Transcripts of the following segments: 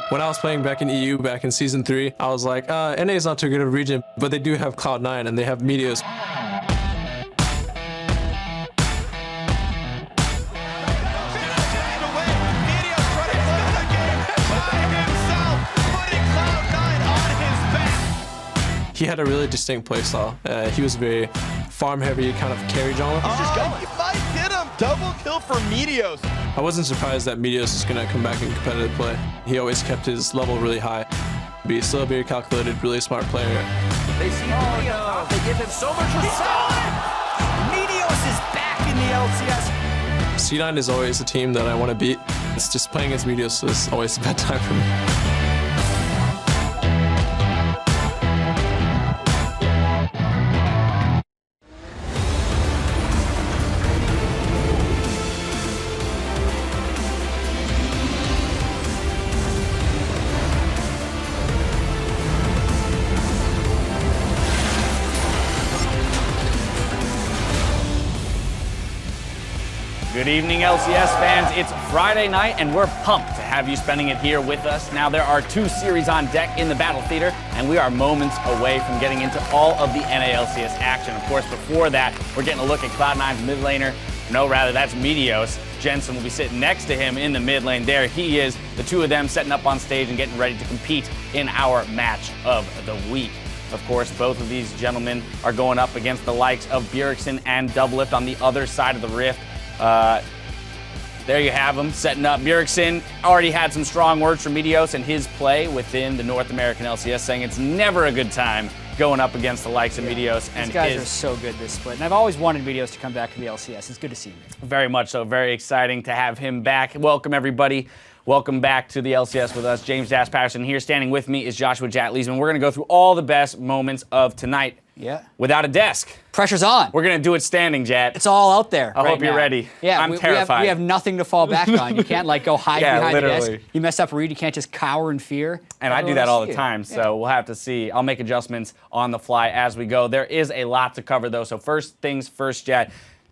When I was playing back in EU, back in Season 3, I was like, NA is not too good of a region, but they do have Cloud9 and they have Meteos. He had a really distinct playstyle. He was very farm-heavy, kind of carry jungler. He might get him! Double kill for Meteos. I wasn't surprised that Meteos is going to come back in competitive play. He always kept his level really high. But he's still a very calculated, really smart player. They see Meteos. They give him so much respect. Meteos is back in the LCS. C9 is always a team that I want to beat. It's just playing against Meteos is always a bad time for me. Good evening, LCS fans. It's Friday night, and we're pumped to have you spending it here with us. Now, there are 2 series on deck in the Battle Theater, and we are moments away from getting into all of the NALCS action. Of course, before that, we're getting a look at Cloud9's mid laner. No, rather, that's Meteos. Jensen will be sitting next to him in the mid lane. There he is, the 2 of them setting up on stage and getting ready to compete in our match of the week. Of course, both of these gentlemen are going up against the likes of Bjergsen and Doublelift on the other side of the rift. There you have him setting up. Bjergsen already had some strong words from Meteos and his play within the North American LCS, saying it's never a good time going up against the likes of Meteos. These guys are so good this split, and I've always wanted Meteos to come back to the LCS. It's good to see him. Very much so. Very exciting to have him back. Welcome, everybody. Welcome back to the LCS with us. James Das Patterson here. Standing with me is Joshua Jat Leesman. We're going to go through all the best moments of tonight. Yeah. Without a desk. Pressure's on. We're going to do it standing, Jat. It's all out there. I hope you're ready. Yeah, I'm terrified. We have nothing to fall back on. You can't go hide behind literally. the desk. You mess up a read, you can't just cower in fear. And I do that all the time, so we'll have to see. I'll make adjustments on the fly as we go. There is a lot to cover, though, so first things first, Jat.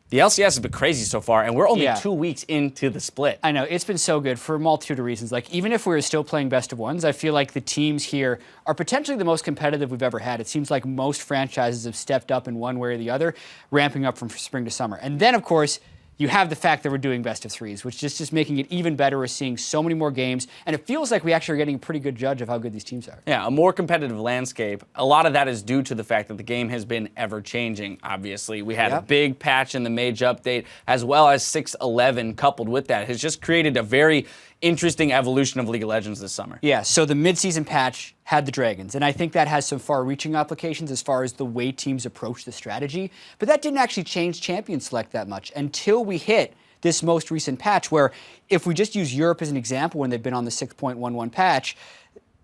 The LCS has been crazy so far, and we're only 2 weeks into the split. I know, it's been so good for a multitude of reasons. Like, even if we were still playing best of ones, I feel like the teams here are potentially the most competitive we've ever had. It seems like most franchises have stepped up in one way or the other, ramping up from spring to summer. And then, of course, you have the fact that we're doing best of threes, which is just making it even better. We're seeing so many more games, and it feels like we actually are getting a pretty good judge of how good these teams are. Yeah, a more competitive landscape. A lot of that is due to the fact that the game has been ever-changing, obviously. We had a big patch in the Mage update, as well as 6.11 coupled with that. It has just created a very interesting evolution of League of Legends this summer. Yeah, so the mid-season patch had the Dragons, and I think that has some far-reaching applications as far as the way teams approach the strategy, but that didn't actually change champion select that much until we hit this most recent patch where, if we just use Europe as an example when they've been on the 6.11 patch,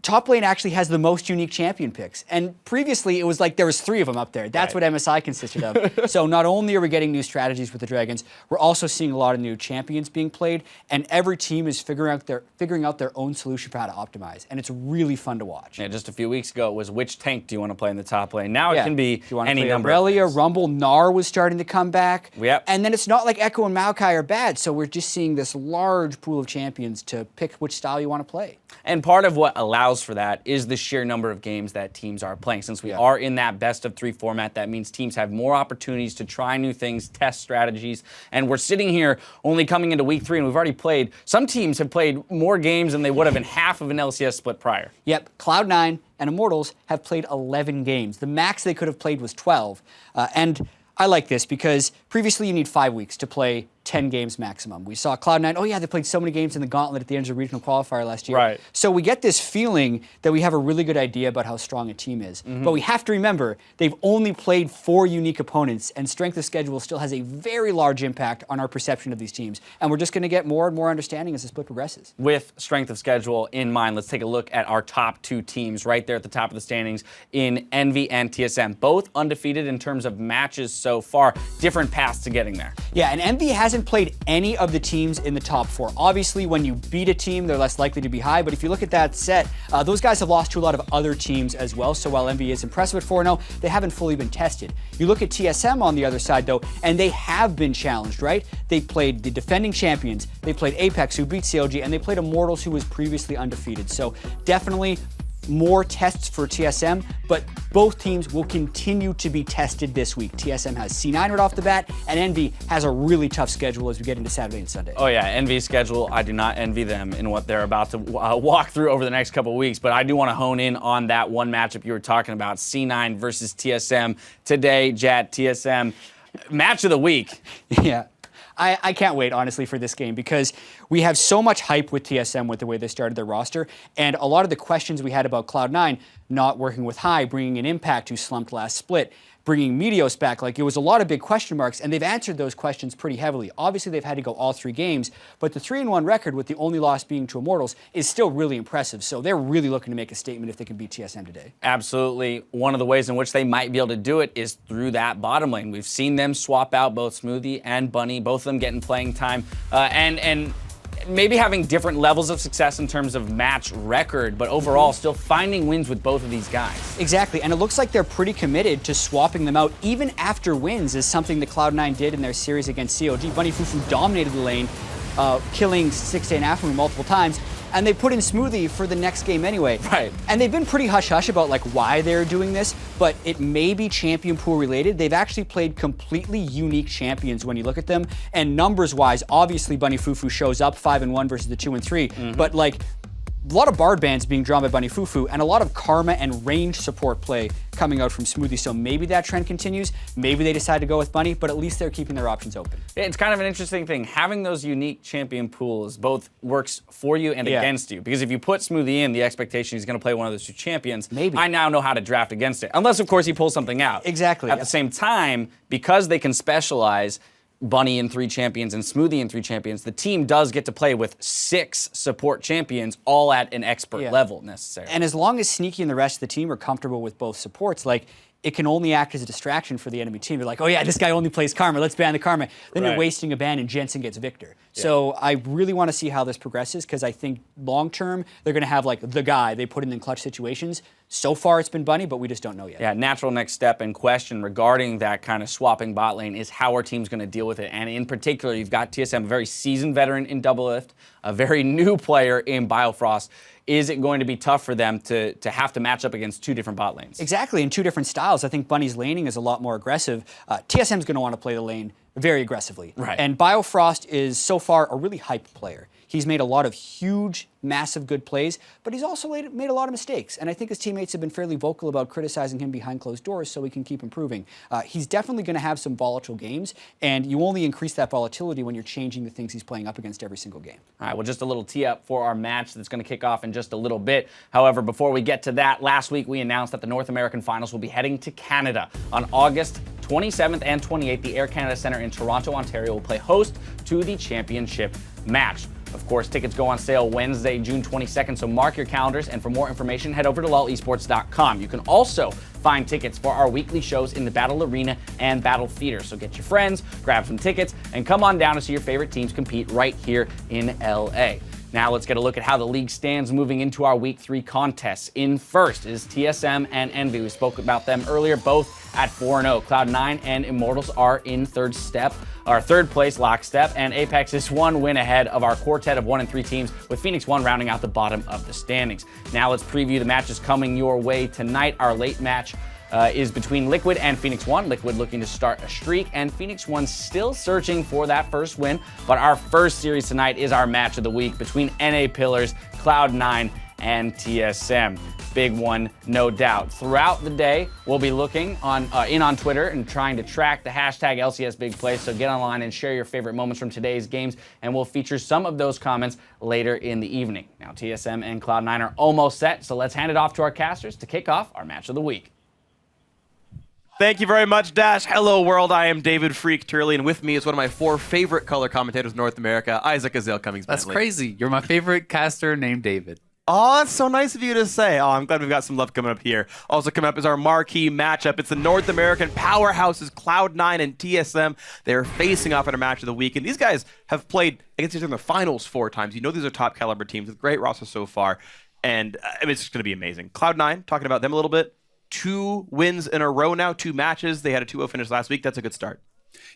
top lane actually has the most unique champion picks. And previously, it was like there was 3 of them up there. That's what MSI consisted of. So not only are we getting new strategies with the Dragons, we're also seeing a lot of new champions being played, and every team is figuring out their own solution for how to optimize. And it's really fun to watch. Yeah, just a few weeks ago, it was which tank do you want to play in the top lane? Now it can be any number Aurelia, of things. Rumble, Gnar was starting to come back. Yep. And then it's not like Echo and Maokai are bad, so we're just seeing this large pool of champions to pick which style you want to play. And part of what allows for that is the sheer number of games that teams are playing. Since we are in that best-of-3 format, that means teams have more opportunities to try new things, test strategies, and we're sitting here only coming into week 3, and we've already played. Some teams have played more games than they would have in half of an LCS split prior. Yep, Cloud9 and Immortals have played 11 games. The max they could have played was 12, and I like this because previously you need 5 weeks to play 10 games maximum. We saw Cloud9, oh yeah, they played so many games in the Gauntlet at the end of the regional qualifier last year. Right. So we get this feeling that we have a really good idea about how strong a team is. But we have to remember, they've only played 4 unique opponents, and strength of schedule still has a very large impact on our perception of these teams. And we're just going to get more and more understanding as the split progresses. With strength of schedule in mind, let's take a look at our top 2 teams right there at the top of the standings in Envy and TSM. Both undefeated in terms of matches so far. Different paths to getting there. Yeah, and Envy has hasn't played any of the teams in the top 4. Obviously, when you beat a team, they're less likely to be high, but if you look at that set, those guys have lost to a lot of other teams as well, so while Envy is impressive at 4-0, they haven't fully been tested. You look at TSM on the other side, though, and they have been challenged, right? They played the defending champions, they played Apex, who beat CLG, and they played Immortals, who was previously undefeated. So definitely more tests for TSM, but both teams will continue to be tested this week. TSM has C9 right off the bat, and Envy has a really tough schedule as we get into Saturday and Sunday. Oh yeah, Envy's schedule, I do not envy them in what they're about to walk through over the next couple of weeks, but I do want to hone in on that one matchup you were talking about, C9 versus TSM today. Jat, TSM, match of the week. Yeah. I can't wait, honestly, for this game because we have so much hype with TSM with the way they started their roster, and a lot of the questions we had about Cloud9 not working with High, bringing in Impact, who slumped last split, bringing Meteos back, like it was a lot of big question marks, and they've answered those questions pretty heavily. Obviously, they've had to go all 3 games, but the 3-1 record with the only loss being to Immortals is still really impressive, so they're really looking to make a statement if they can beat TSM today. Absolutely. One of the ways in which they might be able to do it is through that bottom lane. We've seen them swap out both Smoothie and Bunny, both of them getting playing time, and maybe having different levels of success in terms of match record, but overall still finding wins with both of these guys. Exactly, and it looks like they're pretty committed to swapping them out even after wins, is something that Cloud9 did in their series against COG. Bunny Fufu dominated the lane, killing 6 and Afro multiple times, and they put in Smoothie for the next game anyway. Right. And they've been pretty hush-hush about like why they're doing this, but it may be champion pool related. They've actually played completely unique champions when you look at them, and numbers-wise, obviously Bunny Fufu shows up 5-1 versus the 2-3, but like a lot of Bard bans being drawn by Bunny Fufu, and a lot of Karma and range support play coming out from Smoothie, so maybe that trend continues, maybe they decide to go with Bunny, but at least they're keeping their options open. It's kind of an interesting thing. Having those unique champion pools both works for you and against you, because if you put Smoothie in, the expectation he's going to play one of those 2 champions, maybe. I now know how to draft against it, unless of course he pulls something out. Exactly. At the same time, because they can specialize, Bunny in 3 champions and Smoothie in 3 champions, the team does get to play with 6 support champions, all at an expert level necessarily. And as long as Sneaky and the rest of the team are comfortable with both supports, like it can only act as a distraction for the enemy team. They're like, oh yeah, this guy only plays Karma, let's ban the Karma. Then you're wasting a ban and Jensen gets Victor. Yeah. So I really want to see how this progresses, because I think long term, they're going to have like the guy they put in clutch situations. So far it's been Bunny, but we just don't know yet. Yeah, natural next step and question regarding that kind of swapping bot lane is how our team's going to deal with it. And in particular, you've got TSM, a very seasoned veteran in Double Lift, a very new player in Biofrost. Is it going to be tough for them to have to match up against 2 different bot lanes? Exactly, in 2 different styles. I think Bunny's laning is a lot more aggressive. TSM's going to want to play the lane very aggressively. Right. And Biofrost is so far a really hyped player. He's made a lot of huge, massive good plays, but he's also made a lot of mistakes. And I think his teammates have been fairly vocal about criticizing him behind closed doors so he can keep improving. He's definitely going to have some volatile games, and you only increase that volatility when you're changing the things he's playing up against every single game. All right, well, just a little tee up for our match that's going to kick off in just a little bit. However, before we get to that, last week we announced that the North American Finals will be heading to Canada. On August 27th and 28th, the Air Canada Centre in Toronto, Ontario will play host to the championship match. Of course, tickets go on sale Wednesday, June 22nd, so mark your calendars, and for more information, head over to lolesports.com. You can also find tickets for our weekly shows in the Battle Arena and Battle Theater. So get your friends, grab some tickets, and come on down to see your favorite teams compete right here in LA. Now let's get a look at how the league stands moving into our Week 3 contests. In first is TSM and Envy. We spoke about them earlier, both at 4-0. Cloud9 and Immortals are in third place lockstep, and Apex is 1 win ahead of our quartet of 1 and 3 teams, with Phoenix 1 rounding out the bottom of the standings. Now let's preview the matches coming your way tonight. Our late match is between Liquid and Phoenix 1. Liquid looking to start a streak, and Phoenix 1 still searching for that first win. But our first series tonight is our match of the week between NA Pillars, Cloud9, and TSM. Big one, no doubt. Throughout the day, we'll be looking on Twitter and trying to track the hashtag LCS Big Play. So get online and share your favorite moments from today's games, and we'll feature some of those comments later in the evening. Now, TSM and Cloud9 are almost set, so let's hand it off to our casters to kick off our match of the week. Thank you very much, Dash. Hello, world. I am David Freak Turley, and with me is one of my 4 favorite color commentators in North America, Isaac Azale Cummings. That's crazy. You're my favorite caster named David. Oh, that's so nice of you to say. Oh, I'm glad we've got some love coming up here. Also coming up is our marquee matchup. It's the North American powerhouses Cloud9 and TSM. They're facing off in a match of the week, and these guys have played against each other in the finals 4 times. You know these are top caliber teams with great rosters so far, and I mean, it's just going to be amazing. Cloud9, talking about them a little bit, 2 wins in a row now, 2 matches. They had a 2-0 finish last week. That's a good start.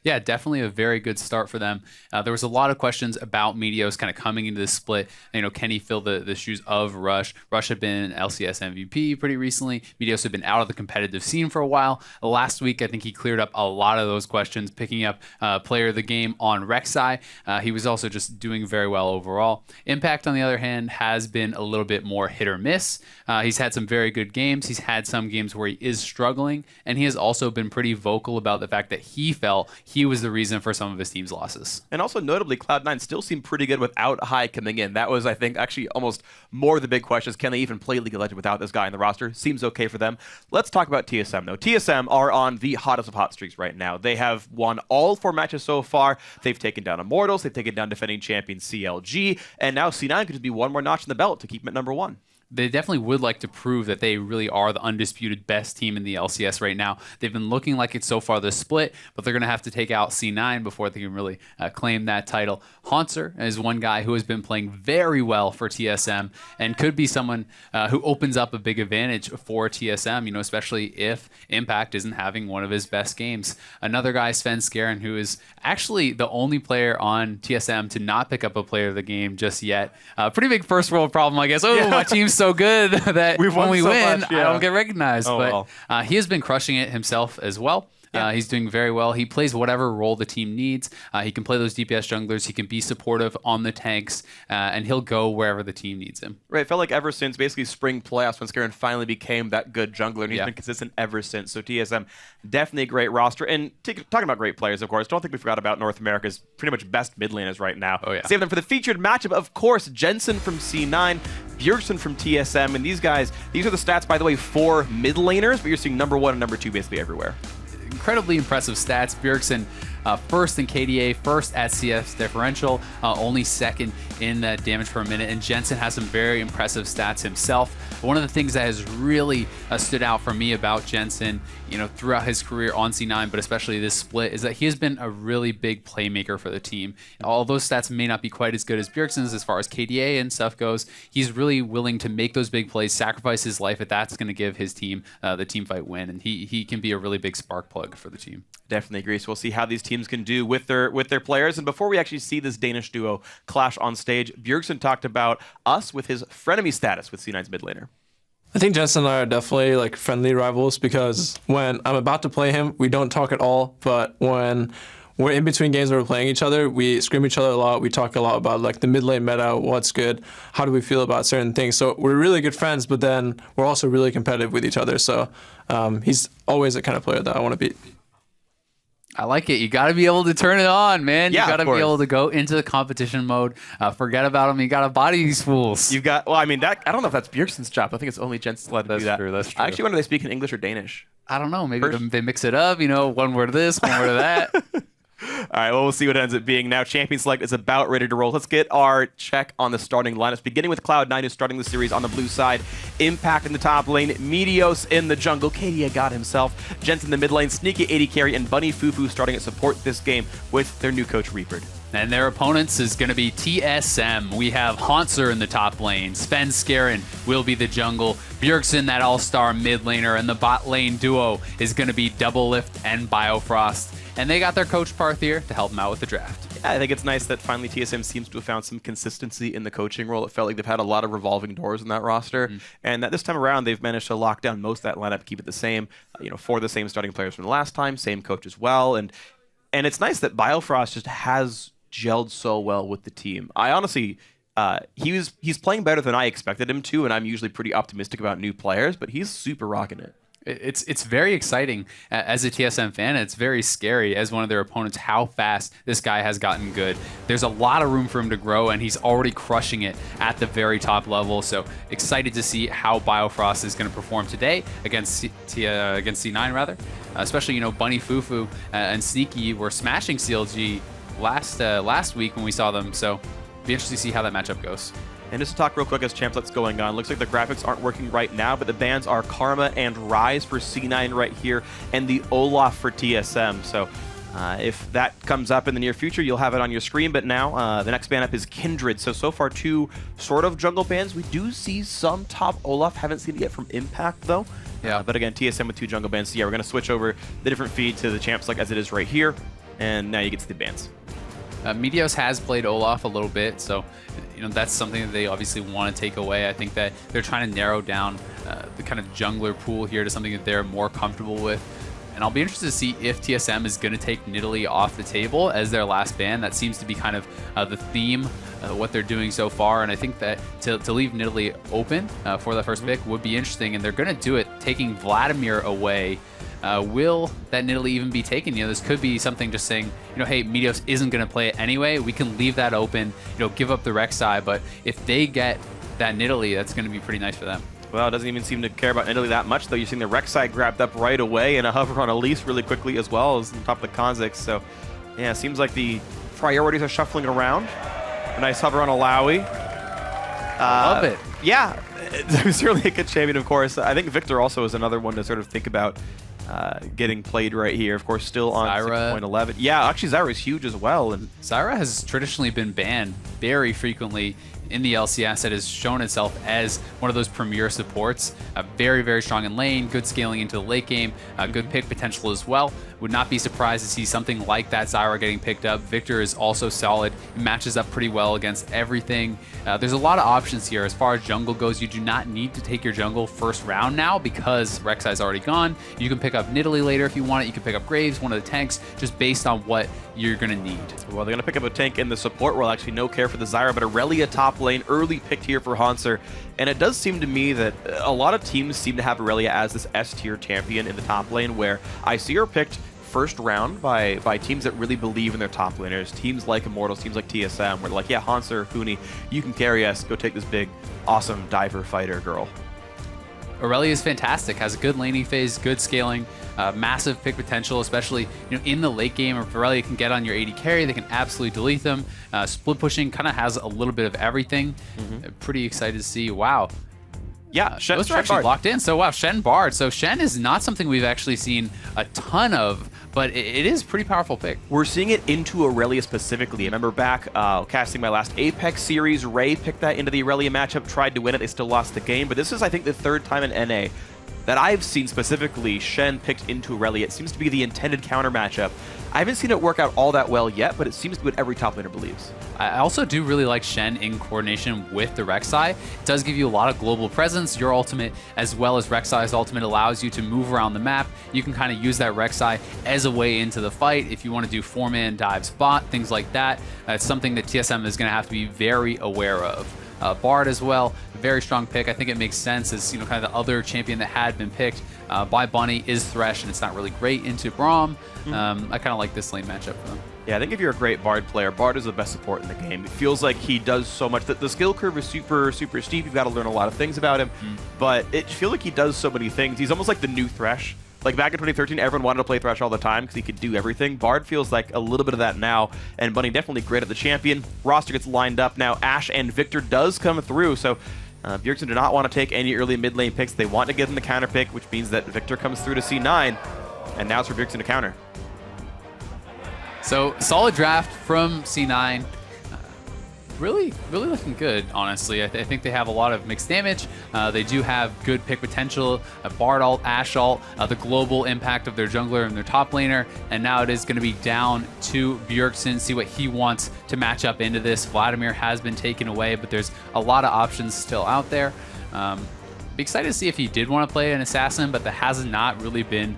Yeah, definitely a very good start for them. There was a lot of questions about Meteos kind of coming into this split. You know, can he fill the shoes of Rush? Rush had been LCS MVP pretty recently. Meteos had been out of the competitive scene for a while. Last week, I think he cleared up a lot of those questions, picking up player of the game on Rek'Sai. He was also just doing very well overall. Impact, on the other hand, has been a little bit more hit or miss. He's had some very good games. He's had some games where he is struggling, and he has also been pretty vocal about the fact that he felt he was the reason for some of his team's losses. And also notably, Cloud9 still seemed pretty good without High coming in. That was, I think, actually almost more of the big questions. Can they even play League of Legends without this guy in the roster? Seems okay for them. Let's talk about TSM, though. TSM are on the hottest of hot streaks right now. They have won all 4 matches so far. They've taken down Immortals. They've taken down defending champion CLG. And now C9 could just be one more notch in the belt to keep them at number 1. They definitely would like to prove that they really are the undisputed best team in the LCS right now. They've been looking like it's so far this split, but they're going to have to take out C9 before they can really claim that title. Hauntzer is one guy who has been playing very well for TSM and could be someone who opens up a big advantage for TSM, you know, especially if Impact isn't having one of his best games. Another guy, Sven Skaren, who is actually the only player on TSM to not pick up a player of the game just yet. Pretty big first world problem, I guess. Oh, yeah. My team's so good that when we win, I don't get recognized. But he has been crushing it himself as well. He's doing very well. He plays whatever role the team needs. He can play those DPS junglers. He can be supportive on the tanks, and he'll go wherever the team needs him. Right. It felt like ever since basically spring playoffs when Skaren finally became that good jungler, and he's been consistent ever since. So TSM, definitely a great roster. And talking about great players, of course, don't think we forgot about North America's pretty much best mid laners right now. Oh, yeah. Save them for the featured matchup, of course, Jensen from C9, Bjergsen from TSM, and these guys, these are the stats, by the way, for mid laners, but you're seeing number 1 and number 2 basically everywhere. Incredibly impressive stats. Bjergsen first in KDA, first at CS differential, only second in damage per minute. And Jensen has some very impressive stats himself. One of the things that has really stood out for me about Jensen, you know, throughout his career on C9, but especially this split, is that he has been a really big playmaker for the team. Although those stats may not be quite as good as Bjergsen's as far as KDA and stuff goes, he's really willing to make those big plays, sacrifice his life if that's going to give his team the team fight win. And he can be a really big spark plug for the team. Definitely agree. So we'll see how these teams can do with their players. And before we actually see this Danish duo clash on stage, Bjergsen talked about us with his frenemy status with C9's mid laner. I think Jensen and I are definitely like friendly rivals because when I'm about to play him, we don't talk at all. But when we're in between games where we're playing each other, we scream each other a lot. We talk a lot about like the mid lane meta, what's good, how do we feel about certain things. So we're really good friends, but then we're also really competitive with each other. So he's always the kind of player that I want to beat. I like it. You got to be able to turn it on, man. Yeah, you got to be able to go into the competition mode. Forget about them. You got to body these fools. You've got, well, I mean, that I don't know if that's Bjergsen's job. I think it's only Jensen's allowed to do that. That's true. I actually wonder if they speak in English or Danish. I don't know. Maybe they mix it up, you know, one word of this, one word of that. All right, well, we'll see what it ends up being. Now, Champion Select is about ready to roll. Let's get our check on the starting lineups, beginning with Cloud9, who's starting the series on the blue side. Impact in the top lane, Meteos in the jungle, KDA got himself, Jensen in the mid lane, Sneaky AD carry, and Bunny Fufu starting at support this game with their new coach, Reaper. And their opponents is going to be TSM. We have Hauntzer in the top lane. Sven Skaren will be the jungle. Bjergsen, that all-star mid laner. And the bot lane duo is going to be Doublelift and Biofrost. And they got their coach Parthier to help them out with the draft. Yeah, I think it's nice that finally TSM seems to have found some consistency in the coaching role. It felt like they've had a lot of revolving doors in that roster. And that this time around, they've managed to lock down most of that lineup, keep it the same, you know, for the same starting players from the last time, same coach as well. And it's nice that Biofrost just has gelled so well with the team. I honestly, he's playing better than I expected him to, and I'm usually pretty optimistic about new players, but he's super rocking it. It's very exciting as a TSM fan. It's very scary as one of their opponents how fast this guy has gotten good. There's a lot of room for him to grow, and he's already crushing it at the very top level. So excited to see how Biofrost is going to perform today against C9 rather. Especially, you know, Bunny Fufu and Sneaky were smashing CLG last week when we saw them. So be interested to see how that matchup goes. And just to talk real quick as Champlet's going on, looks like the graphics aren't working right now, but the bans are Karma and Rise for C9 right here, and the Olaf for TSM. So if that comes up in the near future, you'll have it on your screen. But now the next ban up is Kindred. So far, 2 sort of jungle bans. We do see some top Olaf. Haven't seen it yet from Impact, though. Yeah. But again, TSM with 2 jungle bans. So yeah, we're going to switch over the different feed to the champs like as it is right here. And now you get to the bans. Meteos has played Olaf a little bit, so that's something that they obviously want to take away. I think that they're trying to narrow down the kind of jungler pool here to something that they're more comfortable with. And I'll be interested to see if TSM is going to take Nidalee off the table as their last ban. That seems to be kind of the theme, what they're doing so far. And I think that to leave Nidalee open for that first pick would be interesting. And they're going to do it taking Vladimir away. Will that Nidalee even be taken? This could be something just saying, hey, Meteos isn't going to play it anyway. We can leave that open, give up the Rek'Sai. But if they get that Nidalee, that's going to be pretty nice for them. Well, it doesn't even seem to care about Nidalee that much, though. You're seeing the Rek'Sai grabbed up right away and a hover on Elise really quickly as well as on top of the Kha'Zix. So, yeah, it seems like the priorities are shuffling around. A nice hover on Alawi. Love it. Yeah, certainly a good champion, of course. I think Victor also is another one to sort of think about getting played right here. Of course, still on 6.11. Yeah, actually, Zyra is huge as well. And Zyra has traditionally been banned very frequently in the LCS. It has shown itself as one of those premier supports. Very, very strong in lane, good scaling into the late game, good pick potential as well. Would not be surprised to see something like that Zyra getting picked up. Victor is also solid. It matches up pretty well against everything. There's a lot of options here. As far as jungle goes, you do not need to take your jungle first round now because Rek'Sai's already gone. You can pick up Nidalee later if you want it. You can pick up Graves, one of the tanks, just based on what you're going to need. Well, they're going to pick up a tank in the support role. Actually, no care for the Zyra, but Aurelia top lane, early picked here for Hansar. And it does seem to me that a lot of teams seem to have Aurelia as this S-tier champion in the top lane, where I see her picked first round by teams that really believe in their top laners, teams like Immortals, teams like TSM, where they're like, yeah, Hansar, Huni, you can carry us, go take this big, awesome diver fighter girl. Aurelia is fantastic, has a good laning phase, good scaling, massive pick potential, especially in the late game. If Aurelia can get on your AD carry, they can absolutely delete them. Split pushing kind of has a little bit of everything. Pretty excited to see. Wow. Yeah, Shen, those are actually locked in. So wow, Shen Bard. So Shen is not something we've actually seen a ton of, but it is a pretty powerful pick. We're seeing it into Aurelia specifically. I remember back casting my last Apex series, Ray picked that into the Aurelia matchup, tried to win it, they still lost the game. But this is, I think, the 3rd time in NA that I've seen specifically Shen picked into Aurelia. It seems to be the intended counter matchup. I haven't seen it work out all that well yet, but it seems to be what every top laner believes. I also do really like Shen in coordination with the Rek'Sai. It does give you a lot of global presence. Your ultimate, as well as Rek'Sai's ultimate, allows you to move around the map. You can kind of use that Rek'Sai as a way into the fight if you want to do 4-man dive spot, things like that. It's something that TSM is going to have to be very aware of. Bard as well, very strong pick. I think it makes sense as kind of the other champion that had been picked by Bunny is Thresh, and it's not really great into Braum. I kind of like this lane matchup for them. Yeah, I think if you're a great Bard player, Bard is the best support in the game. It feels like he does so much. The skill curve is super, super steep. You've got to learn a lot of things about him, but it feels like he does so many things. He's almost like the new Thresh. Like back in 2013, everyone wanted to play Thresh all the time because he could do everything. Bard feels like a little bit of that now, and Bunny definitely great at the champion. Roster gets lined up now. Ashe and Victor does come through, so Bjergsen do not want to take any early mid lane picks. They want to get in the counter pick, which means that Victor comes through to C9, and now it's for Bjergsen to counter. So solid draft from C9. Really looking good, honestly. I think they have a lot of mixed damage. They do have good pick potential, Bard ult, Ashe ult, the global impact of their jungler and their top laner, and now it is going to be down to Bjergsen, see what he wants to match up into this. Vladimir has been taken away, but there's a lot of options still out there. Be excited to see if he did want to play an assassin, but that has not really been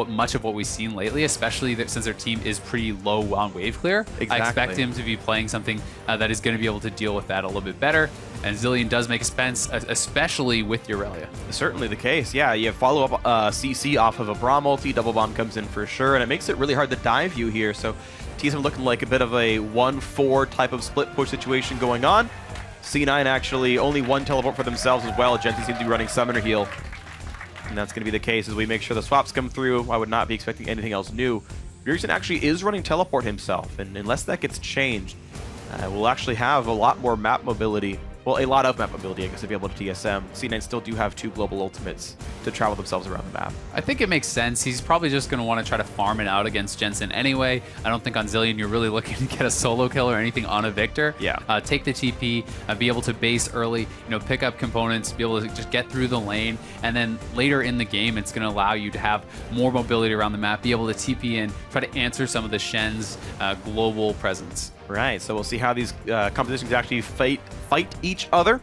much of what we've seen lately, especially since their team is pretty low on wave clear. Exactly. I expect him to be playing something that is going to be able to deal with that a little bit better. And Zilean does make sense, especially with Aurelia. Certainly the case. Yeah, you follow up CC off of a Braum ulti, double bomb comes in for sure, and it makes it really hard to dive you here. So TSM looking like a bit of a 1-4 type of split push situation going on. C9 actually only 1 teleport for themselves as well. Genty seems to be running Summoner Heal. And that's going to be the case as we make sure the swaps come through. I would not be expecting anything else new. Bjergsen actually is running teleport himself, and unless that gets changed, will actually have a lot more map mobility. Well, a lot of map mobility, I guess, to be able to TSM. C9 still do have 2 global ultimates to travel themselves around the map. I think it makes sense. He's probably just going to want to try to farm it out against Jensen anyway. I don't think on Zillion you're really looking to get a solo kill or anything on a Victor. Yeah. Take the TP, be able to base early, pick up components, be able to just get through the lane, and then later in the game it's going to allow you to have more mobility around the map, be able to TP in, try to answer some of the Shen's global presence. Right, so we'll see how these compositions actually fight each other.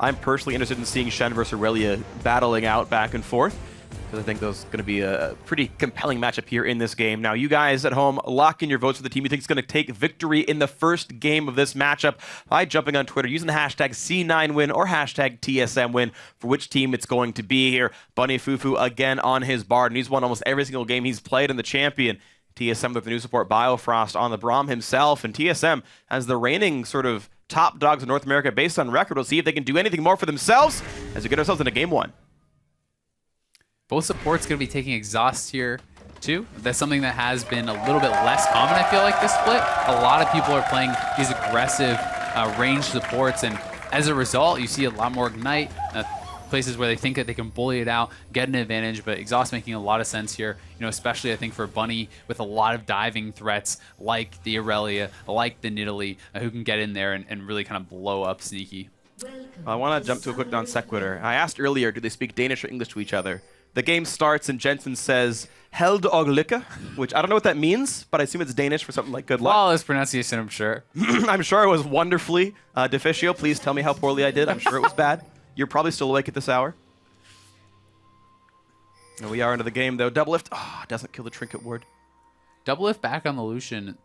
I'm personally interested in seeing Shen versus Aurelia battling out back and forth, because I think those going to be a pretty compelling matchup here in this game. Now, you guys at home, lock in your votes for the team you think is going to take victory in the first game of this matchup by jumping on Twitter using the hashtag C9win or hashtag TSMwin for which team it's going to be here. Bunny Fufu again on his Bard, and he's won almost every single game he's played in the champion. TSM with the new support Biofrost on the Braum himself, and TSM as the reigning sort of top dogs in North America based on record. We'll see if they can do anything more for themselves as we get ourselves into game 1. Both supports going to be taking exhaust here too. That's something that has been a little bit less common, I feel like, this split. A lot of people are playing these aggressive ranged supports, and as a result, you see a lot more Ignite, places where they think that they can bully it out, get an advantage, but exhaust making a lot of sense here, especially I think for Bunny with a lot of diving threats like the Aurelia, like the Nidalee, who can get in there and really kind of blow up Sneaky. I want to jump to a quick non sequitur. I asked earlier, do they speak Danish or English to each other? The game starts and Jensen says, Held og lykke, which I don't know what that means, but I assume it's Danish for something like good luck. Flawless pronunciation, I'm sure. I'm sure it was wonderfully deficio. Please tell me how poorly I did. I'm sure it was bad. You're probably still awake at this hour. And we are into the game, though. Double lift doesn't kill the trinket ward. Double lift back on the Lucian.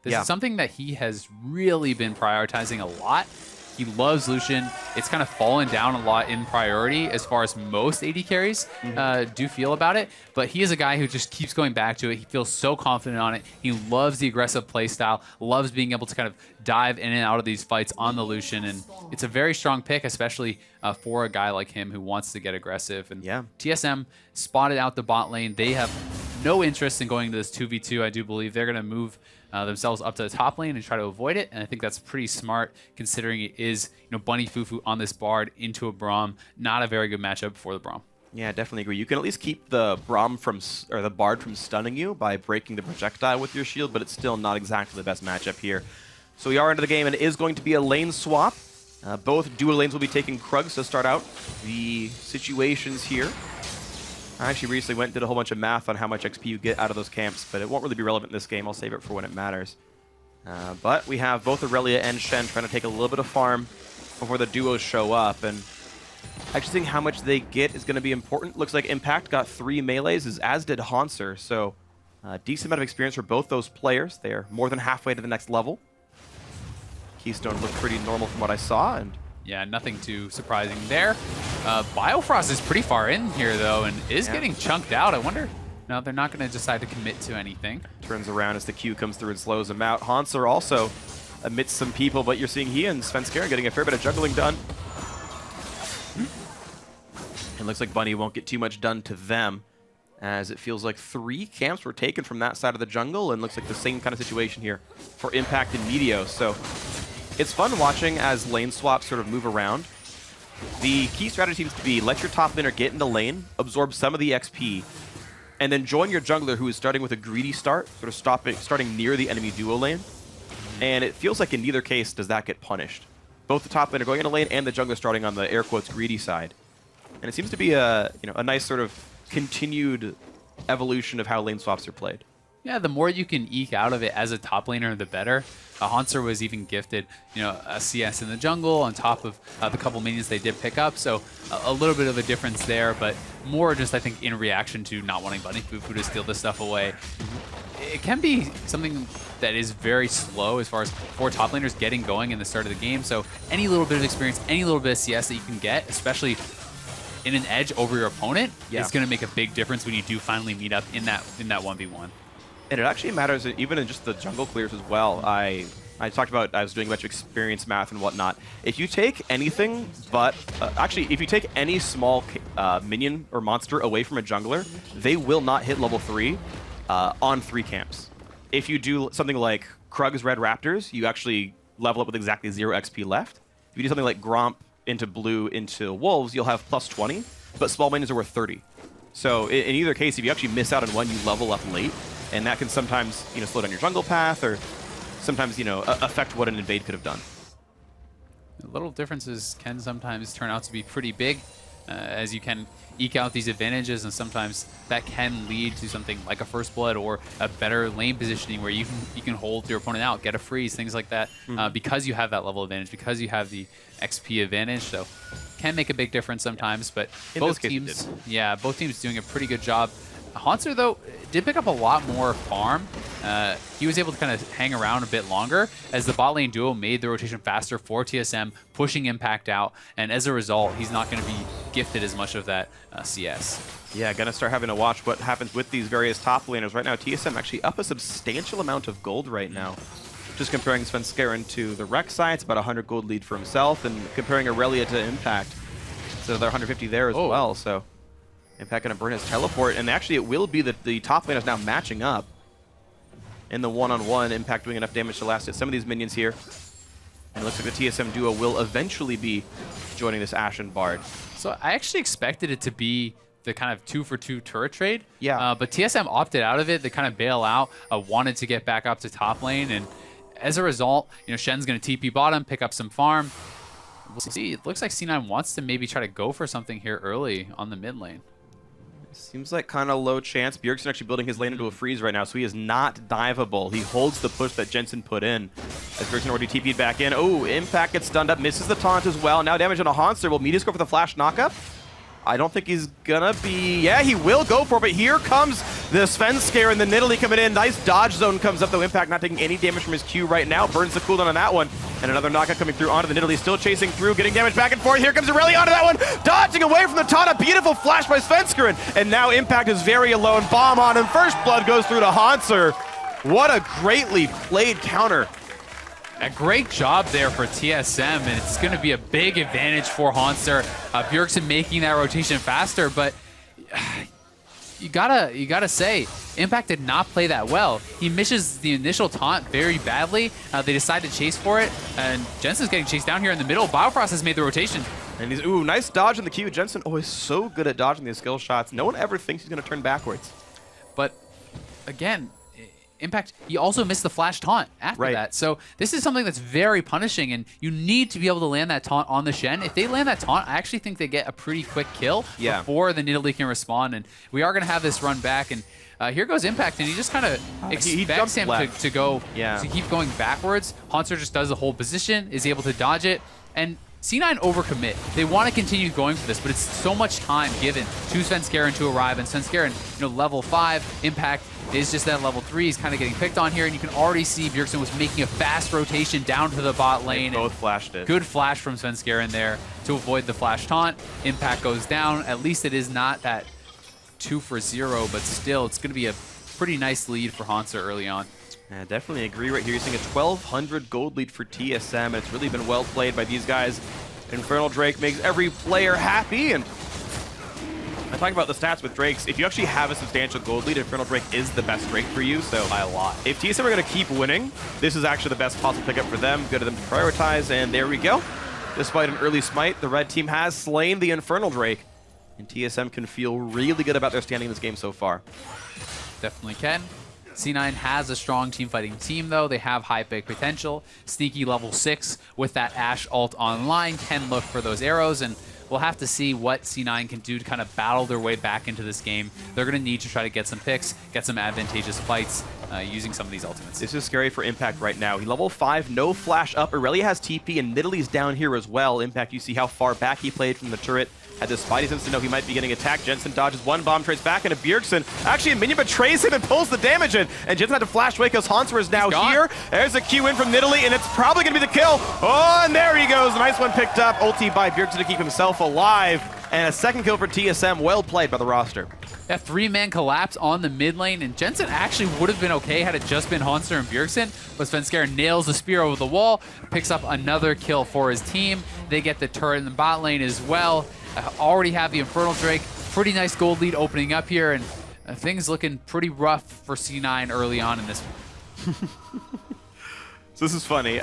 This is something that he has really been prioritizing a lot. He loves Lucian. It's kind of fallen down a lot in priority as far as most AD carries do feel about it. But he is a guy who just keeps going back to it. He feels so confident on it. He loves the aggressive playstyle, loves being able to kind of dive in and out of these fights on the Lucian. And it's a very strong pick, especially for a guy like him who wants to get aggressive. And TSM spotted out the bot lane. They have no interest in going to this 2v2, I do believe. They're going to move themselves up to the top lane and try to avoid it, and I think that's pretty smart considering it is Bunny Fufu on this Bard into a Braum. Not a very good matchup for the Braum. Yeah, definitely agree. You can at least keep the Braum or the Bard from stunning you by breaking the projectile with your shield, but it's still not exactly the best matchup here. So we are into the game, and it is going to be a lane swap. Both dual lanes will be taking Krugs to start out the situations here. I actually recently went and did a whole bunch of math on how much XP you get out of those camps, but it won't really be relevant in this game. I'll save it for when it matters. But we have both Aurelia and Shen trying to take a little bit of farm before the duos show up, and actually seeing how much they get is going to be important. Looks like Impact got 3 melees, as did Hanser, so decent amount of experience for both those players. They are more than halfway to the next level. Keystone looked pretty normal from what I saw, and yeah, nothing too surprising there. Biofrost is pretty far in here, though, and is getting chunked out. I wonder, no, they're not going to decide to commit to anything. Turns around as the Q comes through and slows him out. Hanser also amidst some people, but you're seeing he and FLICKR getting a fair bit of juggling done. It looks like Bunny won't get too much done to them, as it feels like 3 camps were taken from that side of the jungle, and looks like the same kind of situation here for Impact and Meteos. So it's fun watching as lane swaps sort of move around. The key strategy seems to be let your top laner get into lane, absorb some of the XP, and then join your jungler who is starting with a greedy start, sort of starting near the enemy duo lane. And it feels like in neither case does that get punished. Both the top laner going into lane and the jungler starting on the air quotes greedy side. And it seems to be a nice sort of continued evolution of how lane swaps are played. Yeah, the more you can eke out of it as a top laner, the better. Hanser was even gifted, a CS in the jungle on top of the couple minions they did pick up. So a little bit of a difference there, but more just, I think, in reaction to not wanting Bunny Fufu to steal this stuff away. It can be something that is very slow as far as for top laners getting going in the start of the game. So any little bit of experience, any little bit of CS that you can get, especially in an edge over your opponent, is going to make a big difference when you do finally meet up in that 1v1. And it actually matters even in just the jungle clears as well. I talked about I was doing a bunch of experience math and whatnot. If you take anything but, actually, if you take any small minion or monster away from a jungler, they will not hit level 3 on 3 camps. If you do something like Krug's Red Raptors, you actually level up with exactly 0 XP left. If you do something like Gromp into blue into Wolves, you'll have plus 20, but small minions are worth 30. So in either case, if you actually miss out on one, you level up late, and that can sometimes, slow down your jungle path, or sometimes, affect what an invade could have done. Little differences can sometimes turn out to be pretty big, as you can eke out these advantages, and sometimes that can lead to something like a first blood or a better lane positioning where you can hold your opponent out, get a freeze, things like that, because you have that level advantage, because you have the XP advantage. So can make a big difference sometimes, but both teams doing a pretty good job. Hauntzer, though, did pick up a lot more farm. He was able to kind of hang around a bit longer as the bot lane duo made the rotation faster for TSM, pushing Impact out, and as a result, he's not going to be gifted as much of that CS. Yeah, gonna start having to watch what happens with these various top laners. Right now, TSM actually up a substantial amount of gold right now. Just comparing Svenskeren to the Rex side, it's about 100 gold lead for himself, and comparing Aurelia to Impact, so they're 150 there as well, so Impact gonna burn his teleport, and actually it will be that the top lane is now matching up in the one-on-one. Impact doing enough damage to last hit some of these minions here, and it looks like the TSM duo will eventually be joining this Ashen Bard. So I actually expected it to be the kind of 2-for-2 turret trade. Yeah. But TSM opted out of it. They kind of bail out, wanted to get back up to top lane, and as a result, Shen's going to TP bottom, pick up some farm. We'll see. It looks like C9 wants to maybe try to go for something here early on the mid lane. Seems like kind of low chance. Bjergsen actually building his lane into a freeze right now, so he is not diveable. He holds the push that Jensen put in. As Bjergsen already TP'd back in. Oh, Impact gets stunned up, misses the taunt as well. Now damage on a Hauntzer. Will Meteus go for the flash knockup? I don't think he's gonna be... Yeah, he will go for it, but here comes the Svenskeren and the Nidalee coming in. Nice dodge zone comes up, though. Impact not taking any damage from his Q right now. Burns the cooldown on that one. And another knockup coming through onto the Nidalee. Still chasing through, getting damage back and forth. Here comes Aurelia onto that one. Dodging away from the taunt. A beautiful flash by Svenskeren. And now Impact is very alone. Bomb on him. First blood goes through to Hauntzer. What a greatly played counter. A great job there for TSM, and it's going to be a big advantage for Hauntzer. Bjergsen making that rotation faster, but you gotta say, Impact did not play that well. He misses the initial taunt very badly. They decide to chase for it, and Jensen's getting chased down here in the middle. Biofrost has made the rotation. And he's, ooh, nice dodge in the Q. Jensen always so good at dodging these skill shots. No one ever thinks he's going to turn backwards. But again, Impact, he also missed the flash taunt after that. So this is something that's very punishing, and you need to be able to land that taunt on the Shen. If they land that taunt, I actually think they get a pretty quick kill before the Nidalee can respond, and we are going to have this run back, and here goes Impact, and he just kind of expects him to go, to keep going backwards. Hauntzer just does the whole position, is able to dodge it, and C9 overcommit. They want to continue going for this, but it's so much time given to Svenskeren to arrive, and Svenskeren, level 5, Impact is just that level 3. He's kind of getting picked on here, and you can already see Bjergsen was making a fast rotation down to the bot lane. They both flashed it. Good flash from Svenskeren there to avoid the flash taunt. Impact goes down. At least it is not that 2-for-0, but still, it's going to be a pretty nice lead for Hauntzer early on. I definitely agree right here. You're seeing a 1,200 gold lead for TSM, and it's really been well played by these guys. Infernal Drake makes every player happy, and I talk about the stats with Drakes. If you actually have a substantial gold lead, Infernal Drake is the best Drake for you, so by a lot. If TSM are going to keep winning, this is actually the best possible pickup for them. Good of them to prioritize, and there we go. Despite an early smite, the red team has slain the Infernal Drake, and TSM can feel really good about their standing in this game so far. Definitely can. C9 has a strong team-fighting team, though. They have high pick potential. Sneaky level 6 with that Ashe ult online can look for those arrows, and we'll have to see what C9 can do to kind of battle their way back into this game. They're going to need to try to get some picks, get some advantageous fights using some of these ultimates. This is scary for Impact right now. He level 5, no flash up. Aurelia has TP, and Nidalee's down here as well. Impact, you see how far back he played from the turret. Had the Spidey sense to know he might be getting attacked. Jensen dodges one bomb, trades back into Bjergsen. Actually, a minion betrays him and pulls the damage in. And Jensen had to flash away because Hauntzer is now here. There's a Q in from Nidalee, and it's probably going to be the kill. Oh, and there he goes. A nice one picked up. Ulti by Bjergsen to keep himself alive. And a second kill for TSM. Well played by the roster. Yeah, 3-man collapse on the mid lane, and Jensen actually would have been okay had it just been Hauntzer and Bjergsen, but Svenskeren nails the spear over the wall, picks up another kill for his team. They get the turret in the bot lane as well. Already have the Infernal Drake. Pretty nice gold lead opening up here, and things looking pretty rough for C9 early on in this one. So this is funny.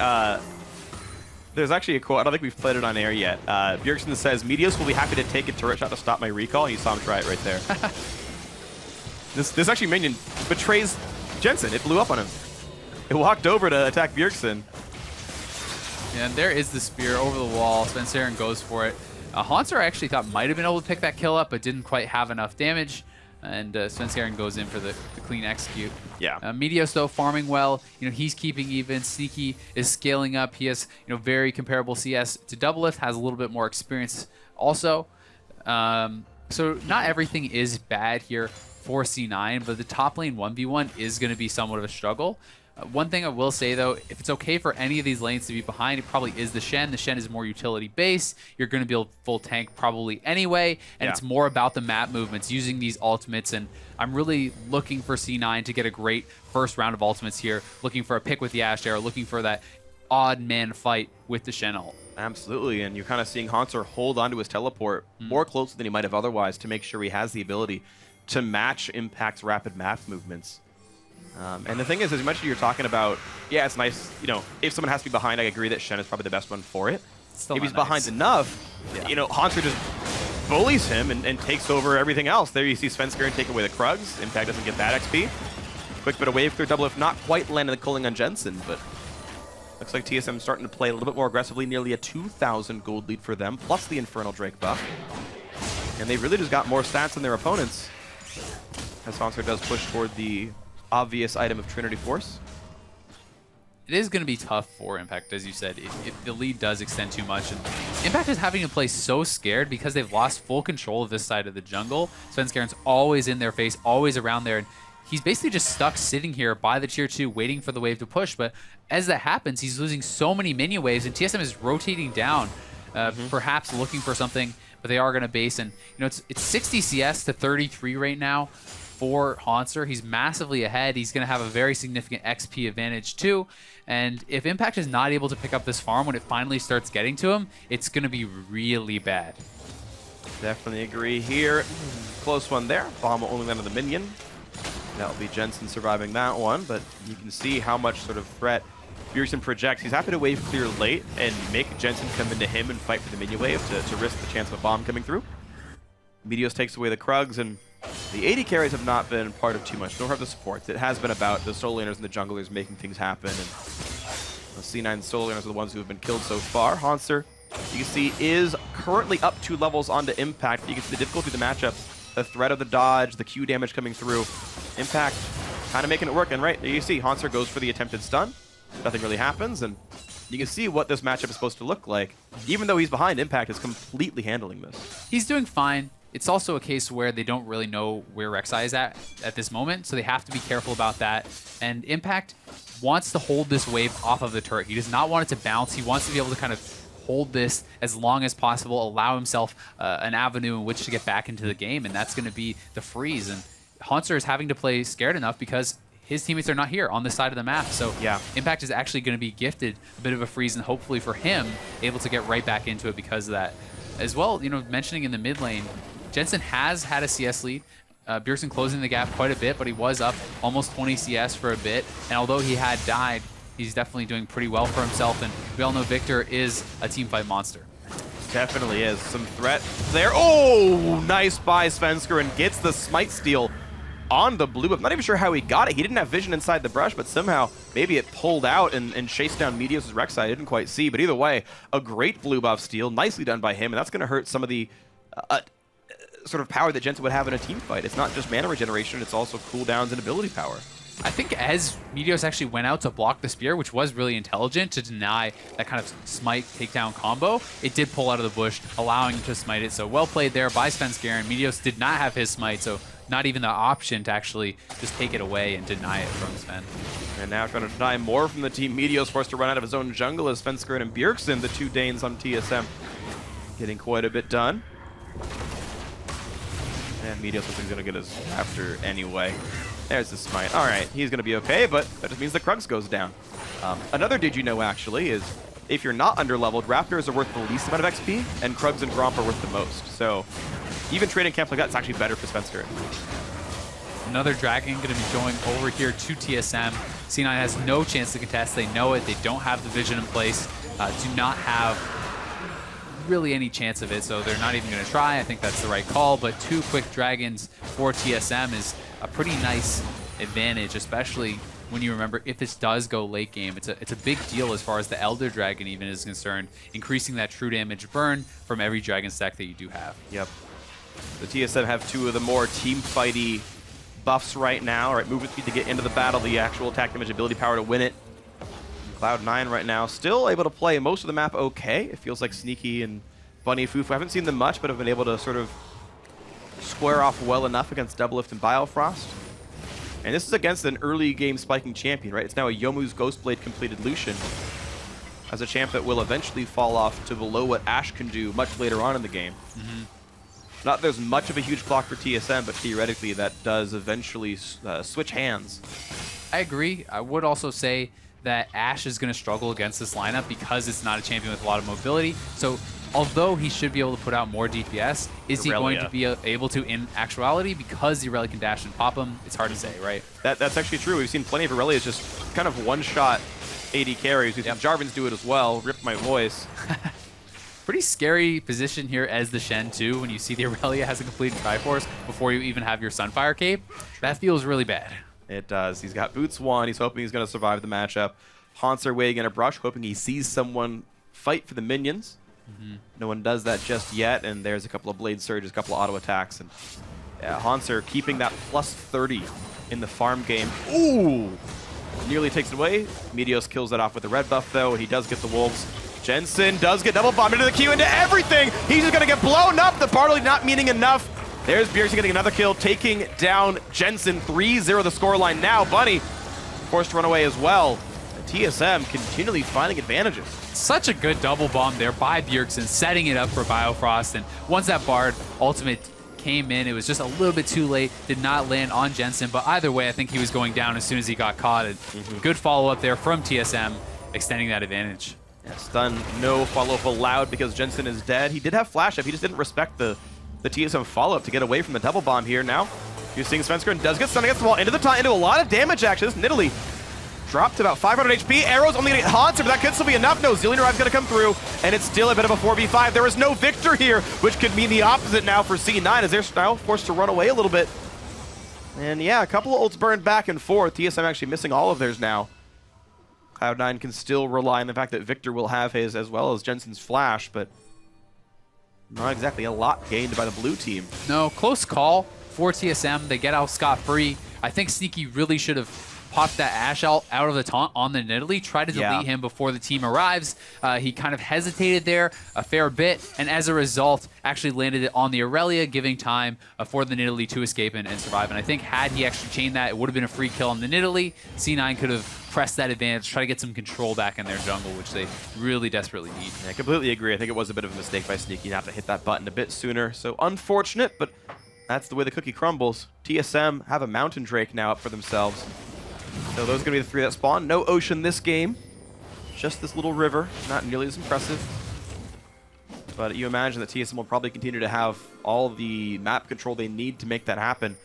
There's actually a quote. I don't think we've played it on air yet. Bjergsen says, Meteos will be happy to take a turret shot to stop my recall. And you saw him try it right there. This actually minion betrays Jensen. It blew up on him. It walked over to attack Bjergsen. And there is the spear over the wall. Svenskeren goes for it. Haunter I actually thought might have been able to pick that kill up, but didn't quite have enough damage. And Svenskeren goes in for the clean execute. Yeah. Meteos, though, farming well. He's keeping even. Sneaky is scaling up. He has, very comparable CS to Doublelift, has a little bit more experience also. So not everything is bad here for C9, but the top lane 1v1 is going to be somewhat of a struggle. One thing I will say, though, if it's okay for any of these lanes to be behind, it probably is the Shen. The Shen is more utility-based. You're going to build full tank probably anyway, and it's more about the map movements, using these ultimates, and I'm really looking for C9 to get a great first round of ultimates here, looking for a pick with the Ashe Arrow, looking for that odd man fight with the Shen ult. Absolutely, and you're kind of seeing Haunter hold onto his teleport more closely than he might have otherwise to make sure he has the ability to match Impact's rapid map movements. And the thing is, as you mentioned, you're talking about, yeah, it's nice, if someone has to be behind, I agree that Shen is probably the best one for it. Still if he's not nice. behind enough, Haunter just bullies him and takes over everything else. There you see Svenskeren take away the Krugs. Impact doesn't get that XP. Quick bit of wave clear, double if not quite landing the culling on Jensen, but looks like TSM starting to play a little bit more aggressively, nearly a 2,000 gold lead for them, plus the Infernal Drake buff. And they've really just got more stats than their opponents, as Haunter does push toward the obvious item of Trinity Force. It is going to be tough for Impact, as you said, if the lead does extend too much. And Impact is having to play so scared because they've lost full control of this side of the jungle. Svenskeren's always in their face, always around there. And he's basically just stuck sitting here by the tier 2 waiting for the wave to push. But as that happens, he's losing so many minion waves, and TSM is rotating down, perhaps looking for something, but they are going to base. And it's 60 CS to 33 right now for Haunter. He's massively ahead. He's going to have a very significant XP advantage too. And if Impact is not able to pick up this farm when it finally starts getting to him, it's going to be really bad. Definitely agree here. Close one there. Bomb will only land on the minion. That'll be Jensen surviving that one, but you can see how much sort of threat Bjergsen projects. He's happy to wave clear late and make Jensen come into him and fight for the minion wave to risk the chance of a bomb coming through. Meteos takes away the Krugs, and the AD carries have not been part of too much. Don't hurt the supports. It has been about the solo laners and the junglers making things happen, and the C9 solo laners are the ones who have been killed so far. Haunter, you can see, is currently up 2 levels onto Impact. You can see the difficulty of the matchup, the threat of the dodge, the Q damage coming through. Impact kind of making it work, and right there you see Haunter goes for the attempted stun. Nothing really happens, and you can see what this matchup is supposed to look like. Even though he's behind, Impact is completely handling this. He's doing fine. It's also a case where they don't really know where Rek'Sai is at this moment, so they have to be careful about that. And Impact wants to hold this wave off of the turret. He does not want it to bounce. He wants to be able to kind of hold this as long as possible, allow himself an avenue in which to get back into the game, and that's going to be the freeze. And Haunter is having to play scared enough because his teammates are not here on this side of the map. So yeah, Impact is actually going to be gifted a bit of a freeze, and hopefully for him, able to get right back into it because of that. As well, mentioning in the mid lane, Jensen has had a CS lead. Bjergsen closing the gap quite a bit, but he was up almost 20 CS for a bit. And although he had died, he's definitely doing pretty well for himself. And we all know Victor is a teamfight monster. Definitely is. Some threat there. Oh, nice by Svenskeren. Gets the smite steal on the blue buff. Not even sure how he got it. He didn't have vision inside the brush, but somehow maybe it pulled out and chased down Meteos' Rek'Sai. I didn't quite see, but either way, a great blue buff steal. Nicely done by him, and that's going to hurt some of the sort of power that Jensen would have in a team fight. It's not just mana regeneration, it's also cooldowns and ability power. I think as Meteos actually went out to block the spear, which was really intelligent to deny that kind of smite takedown combo, it did pull out of the bush, allowing him to smite it. So well played there by Svenskeren. Meteos did not have his smite, so not even the option to actually just take it away and deny it from Sven. And now trying to deny more from the team. Meteos forced to run out of his own jungle as Svenskeren and Bjergsen, the 2 Danes on TSM, getting quite a bit done. And Meteos looks like he's going to get us after anyway. There's the smite. All right, he's going to be okay, but that just means the Krugs goes down. Another did you know, actually, is if you're not underleveled, Raptors are worth the least amount of XP, and Krugs and Gromp are worth the most. So even trading camps like that is actually better for Svenskeren. Another Dragon going to be going over here to TSM. C9 has no chance to contest. They know it. They don't have the vision in place. Do not have really any chance of it, so they're not even going to try. I think that's the right call, but 2 quick Dragons for TSM is a pretty nice advantage, especially when you remember if this does go late game. It's a big deal as far as the Elder Dragon even is concerned, increasing that true damage burn from every Dragon stack that you do have. Yep. The TSM have 2 of the more team fighty buffs right now. All right, movement speed to get into the battle, the actual attack damage ability power to win it. Cloud9 right now still able to play most of the map okay. It feels like Sneaky and Bunny Fufu, I haven't seen them much, but have been able to sort of square off well enough against Doublelift and Biofrost. And this is against an early game spiking champion, right? It's now a Yomu's Ghostblade completed Lucian as a champ that will eventually fall off to below what Ashe can do much later on in the game. Not that there's much of a huge clock for TSM, but theoretically that does eventually switch hands. I agree. I would also say that Ashe is going to struggle against this lineup because it's not a champion with a lot of mobility. So although he should be able to put out more DPS, is he going to be able to in actuality? Because the Irelia can dash and pop him, it's hard to say, right? That's actually true. We've seen plenty of Irelias just kind of one-shot AD carries. We've seen Jarvans do it as well. Rip my voice. Pretty scary position here as the Shen too, when you see the Irelia has a complete Triforce before you even have your Sunfire cape. That feels really bad. It does. He's got Boots 1. He's hoping he's going to survive the matchup. Haunter waiting in a brush, hoping he sees someone fight for the minions. No one does that just yet, and there's a couple of Blade Surges, a couple of auto attacks. And yeah, Haunter keeping that plus 30 in the farm game. Ooh! Nearly takes it away. Meteos kills that off with the red buff, though, and he does get the Wolves. Jensen does get double bombed into the Q, into everything! He's just going to get blown up! The Bartley not meaning enough. There's Bjergsen getting another kill, taking down Jensen. 3-0 the scoreline now. Bunny forced to run away as well. And TSM continually finding advantages. Such a good double bomb there by Bjergsen, setting it up for Biofrost. And once that Bard ultimate came in, it was just a little bit too late. Did not land on Jensen, but either way, I think he was going down as soon as he got caught. And good follow-up there from TSM, extending that advantage. Yeah, stun, no follow-up allowed because Jensen is dead. He did have flash up. He just didn't respect the TSM follow-up to get away from the double bomb here. Now, you're seeing Svenskeren does get stunned against the wall, into a lot of damage actually. This Nidalee dropped to about 500 HP. Arrows only gonna hit Haunter, but that could still be enough. No, Zillion Arrive's gonna come through, and it's still a bit of a 4v5. There is no victor here, which could mean the opposite now for C9 as they're now forced to run away a little bit. And yeah, a couple of ults burned back and forth. TSM actually missing all of theirs now. Cloud9 can still rely on the fact that Victor will have his as well as Jensen's flash, but not exactly a lot gained by the blue team. No, close call for TSM. They get out scot-free. I think Sneaky really should have popped that Ashe out of the taunt on the Nidalee, try to delete him before the team arrives. He kind of hesitated there a fair bit, and as a result, actually landed it on the Irelia, giving time for the Nidalee to escape and survive. And I think had he actually chained that, it would have been a free kill on the Nidalee. C9 could have pressed that advantage, try to get some control back in their jungle, which they really desperately need. Yeah, I completely agree. I think it was a bit of a mistake by Sneaky not to hit that button a bit sooner. So unfortunate, but that's the way the cookie crumbles. TSM have a Mountain Drake now up for themselves. So those are going to be the 3 that spawn. No ocean this game. Just this little river. Not nearly as impressive. But you imagine that TSM will probably continue to have all the map control they need to make that happen.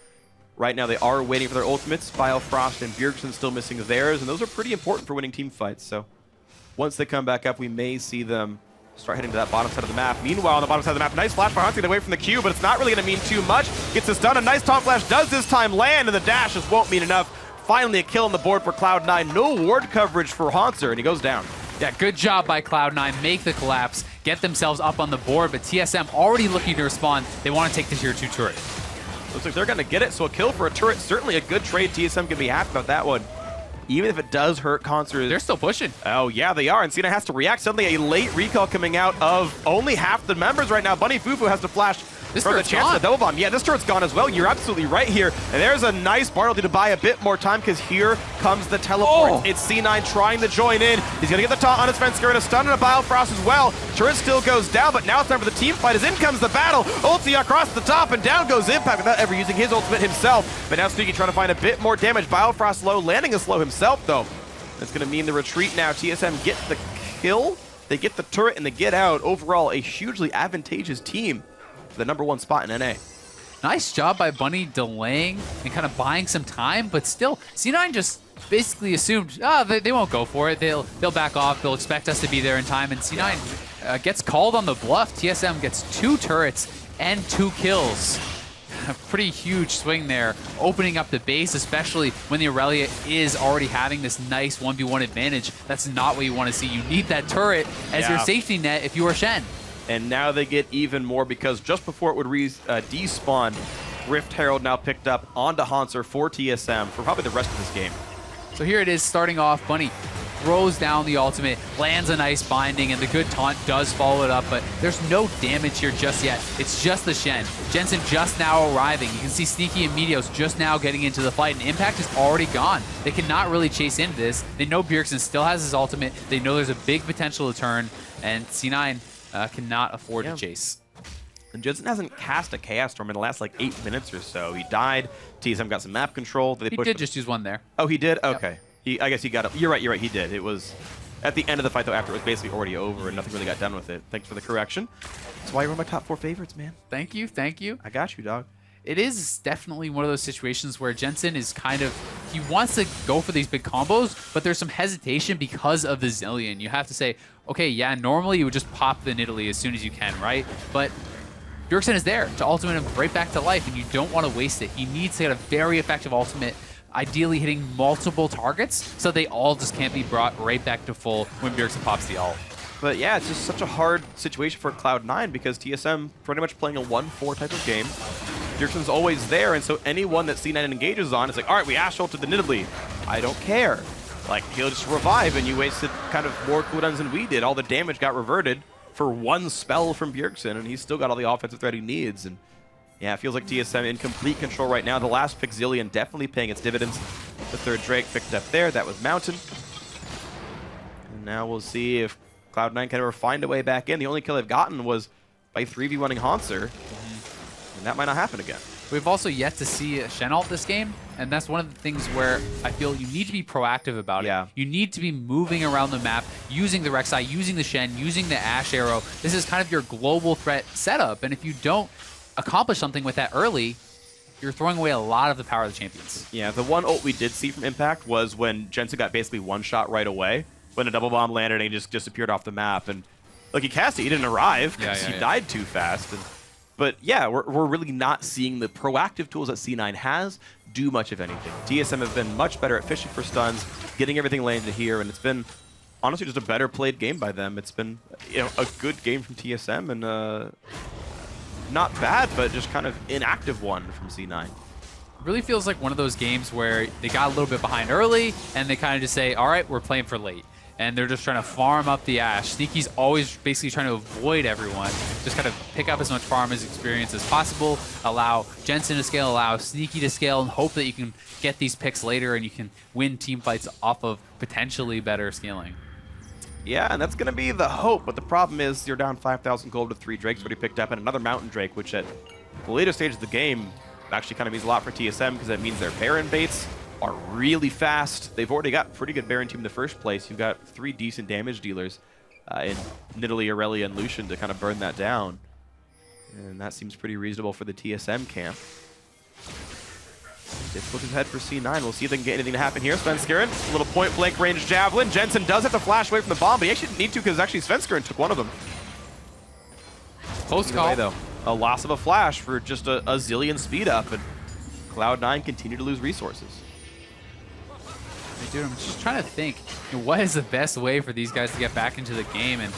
Right now they are waiting for their ultimates. Biofrost and Bjergsen still missing theirs, and those are pretty important for winning team fights. So once they come back up, we may see them start heading to that bottom side of the map. Meanwhile, on the bottom side of the map, nice flash by Hunter away from the Q, but it's not really going to mean too much. Gets this done. A nice taunt flash does this time land, and the dash just won't mean enough. Finally a kill on the board for Cloud9. No ward coverage for Haunter, and he goes down. Yeah, good job by Cloud9. Make the collapse, get themselves up on the board, but TSM already looking to respond. They want to take the tier 2 turret. Looks like they're going to get it, so a kill for a turret. Certainly a good trade. TSM can be happy about that one. Even if it does hurt Haunter. They're still pushing. Oh, yeah, they are. And Cena has to react. Suddenly a late recall coming out of only half the members right now. Bunny Fufu has to flash for the chance of the double bomb. Yeah, this turret's gone as well. You're absolutely right here. And there's a nice Bartley to buy a bit more time because here comes the teleport. Oh. It's C9 trying to join in. He's going to get the taunt on his Svenskeren and a stun and a Biofrost as well. Turret still goes down, but now it's time for the team fight as in comes the battle. Ulti across the top and down goes Impact without ever using his ultimate himself. But now Sneaky trying to find a bit more damage. Biofrost low, landing a slow himself though. That's going to mean the retreat now. TSM get the kill, they get the turret, and they get out. Overall, a hugely advantageous team for the #1 spot in NA. Nice job by Bunny delaying and kind of buying some time, but still, C9 just basically assumed, they won't go for it. They'll back off. They'll expect us to be there in time. And C9 gets called on the bluff. TSM gets 2 turrets and 2 kills. A pretty huge swing there, opening up the base, especially when the Aurelia is already having this nice 1v1 advantage. That's not what you want to see. You need that turret as your safety net if you are Shen. And now they get even more because just before it would despawn, Rift Herald now picked up onto Hanser for TSM for probably the rest of this game. So here it is starting off. Bunny throws down the ultimate, lands a nice binding, and the good taunt does follow it up, but there's no damage here just yet. It's just the Shen. Jensen just now arriving. You can see Sneaky and Meteos just now getting into the fight, and Impact is already gone. They cannot really chase into this. They know Bjergsen still has his ultimate. They know there's a big potential to turn, and C9 cannot afford to chase. And Jensen hasn't cast a Chaos Storm in the last like 8 minutes or so. He died. TSM got some map control. He did just use one there. Oh, he did? Okay. Yep. I guess he got it. You're right, he did. It was at the end of the fight, though, after it was basically already over and nothing really got done with it. Thanks for the correction. That's why you're one of my top 4 favorites, man. Thank you, thank you. I got you, dog. It is definitely one of those situations where Jensen is kind of, he wants to go for these big combos, but there's some hesitation because of the Zillion. You have to say, okay, yeah, normally you would just pop the Nidalee as soon as you can, right? But Bjergsen is there to ultimate him right back to life, and you don't want to waste it. He needs to get a very effective ultimate, ideally hitting multiple targets, so they all just can't be brought right back to full when Bjergsen pops the ult. But yeah, it's just such a hard situation for Cloud9 because TSM pretty much playing a 1-4 type of game. Bjergsen's always there, and so anyone that C9 engages on is like, all right, we Ash ulted the Nidalee. I don't care. Like, he'll just revive, and you wasted kind of more cooldowns than we did. All the damage got reverted for one spell from Bjergsen, and he's still got all the offensive threat he needs. And yeah, it feels like TSM in complete control right now. The last pick, Zillion, definitely paying its dividends. The third Drake picked up there. That was Mountain. And now we'll see if Cloud9 can ever find a way back in. The only kill they've gotten was by 3v1ing Hanser. And that might not happen again. We've also yet to see a Shen ult this game, and that's one of the things where I feel you need to be proactive about it. You need to be moving around the map, using the Rek'Sai, using the Shen, using the Ashe arrow. This is kind of your global threat setup, and if you don't accomplish something with that early, you're throwing away a lot of the power of the champions. Yeah, the one ult we did see from Impact was when Jensen got basically one shot right away, when a double bomb landed and he just disappeared off the map. And look, he cast it, he didn't arrive because he died too fast. But yeah, we're really not seeing the proactive tools that C9 has do much of anything. TSM have been much better at fishing for stuns, getting everything landed here, and it's been honestly just a better played game by them. It's been, you know, a good game from TSM, and not bad, but just kind of inactive one from C9. It really feels like one of those games where they got a little bit behind early, and they kind of just say, all right, we're playing for late. And they're just trying to farm up the Ashe. Sneaky's always basically trying to avoid everyone. Just kind of pick up as much farm as experience as possible, allow Jensen to scale, allow Sneaky to scale, and hope that you can get these picks later and you can win team fights off of potentially better scaling. Yeah, and that's going to be the hope, but the problem is you're down 5,000 gold with 3 Drakes already picked up, and another Mountain Drake, which at the later stage of the game actually kind of means a lot for TSM because that means their Baron baits are really fast. They've already got a pretty good Baron team in the first place. You've got 3 decent damage dealers in Nidalee, Aurelia, and Lucian to kind of burn that down. And that seems pretty reasonable for the TSM camp. Difficulties ahead for C9. We'll see if they can get anything to happen here. Svenskeren, a little point-blank range javelin. Jensen does have to flash away from the bomb, but he actually didn't need to because actually Svenskeren took one of them. Close call. Though, a loss of a flash for just a Zillion speed up, and Cloud9 continue to lose resources. Dude, I'm just trying to think, you know, what is the best way for these guys to get back into the game, and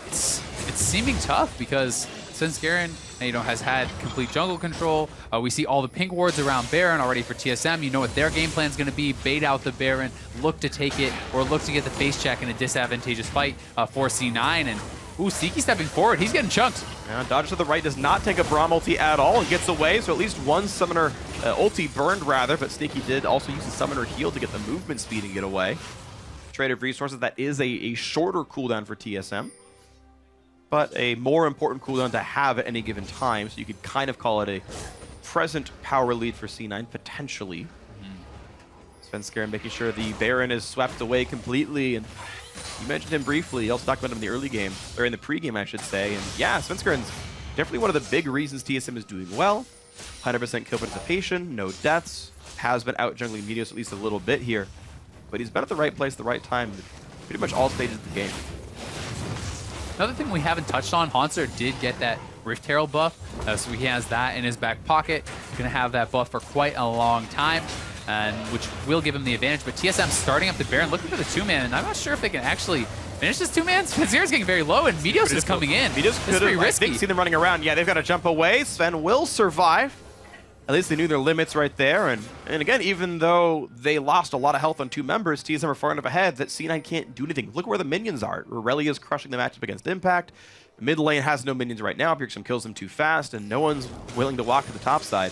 it's seeming tough because Svenskeren, you know, has had complete jungle control. We see all the pink wards around Baron already for TSM. You know what their game plan is going to be: bait out the Baron, look to take it, or look to get the face check in a disadvantageous fight for C9. And ooh, Sneaky stepping forward, he's getting chunked. Yeah, dodge to the right does not take a Braum ulti at all and gets away, so at least one summoner ulti burned rather, but Sneaky did also use the summoner heal to get the movement speed and get away. Trade of resources, that is a shorter cooldown for TSM, but a more important cooldown to have at any given time, so you could kind of call it a present power lead for C9, potentially. Svenskeren making sure the Baron is swept away completely, and you mentioned him briefly. You also talked about him in the early game, or in the pregame, I should say. And yeah, Svenskeren's definitely one of the big reasons TSM is doing well. 100% kill participation, no deaths. Has been out jungling Meteos at least a little bit here. But he's been at the right place at the right time pretty much all stages of the game. Another thing we haven't touched on, Hauntzer did get that Rift Herald buff, so he has that in his back pocket. Going to have that buff for quite a long time, and which will give him the advantage. But TSM starting up the Baron, looking for the 2-man, and I'm not sure if they can actually finish this 2-man. Spencer's getting very low, and Meteos is coming in. Meteos This is pretty risky. I think see them running around. Yeah, they've got to jump away. Sven will survive. At least they knew their limits right there. And again, even though they lost a lot of health on 2 members, TSM are far enough ahead that C9 can't do anything. Look where the minions are. Aurelia's crushing the matchup against Impact. Mid lane has no minions right now. Bjergsen kills them too fast, and no one's willing to walk to the top side.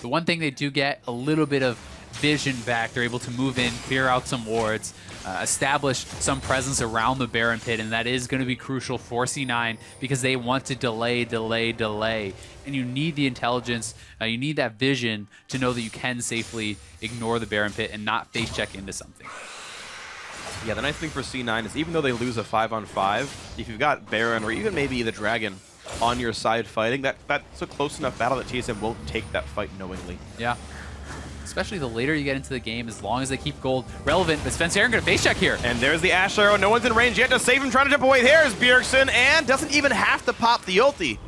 The one thing they do get a little bit of vision back. They're able to move in, clear out some wards, establish some presence around the Baron pit, and that is going to be crucial for C9 because they want to delay. And you need the intelligence, you need that vision to know that you can safely ignore the Baron pit and not face check into something. Yeah, the nice thing for C9 is even though they lose a 5-on-5, if you've got Baron or even maybe the Dragon on your side fighting, that's a close enough battle that TSM will take that fight knowingly. Yeah. Especially the later you get into the game, as long as they keep gold relevant. But Spencer going to face check here. And there's the Ash Arrow. No one's in range yet to save him. Trying to jump away. There's Bjergsen, and doesn't even have to pop the ulti.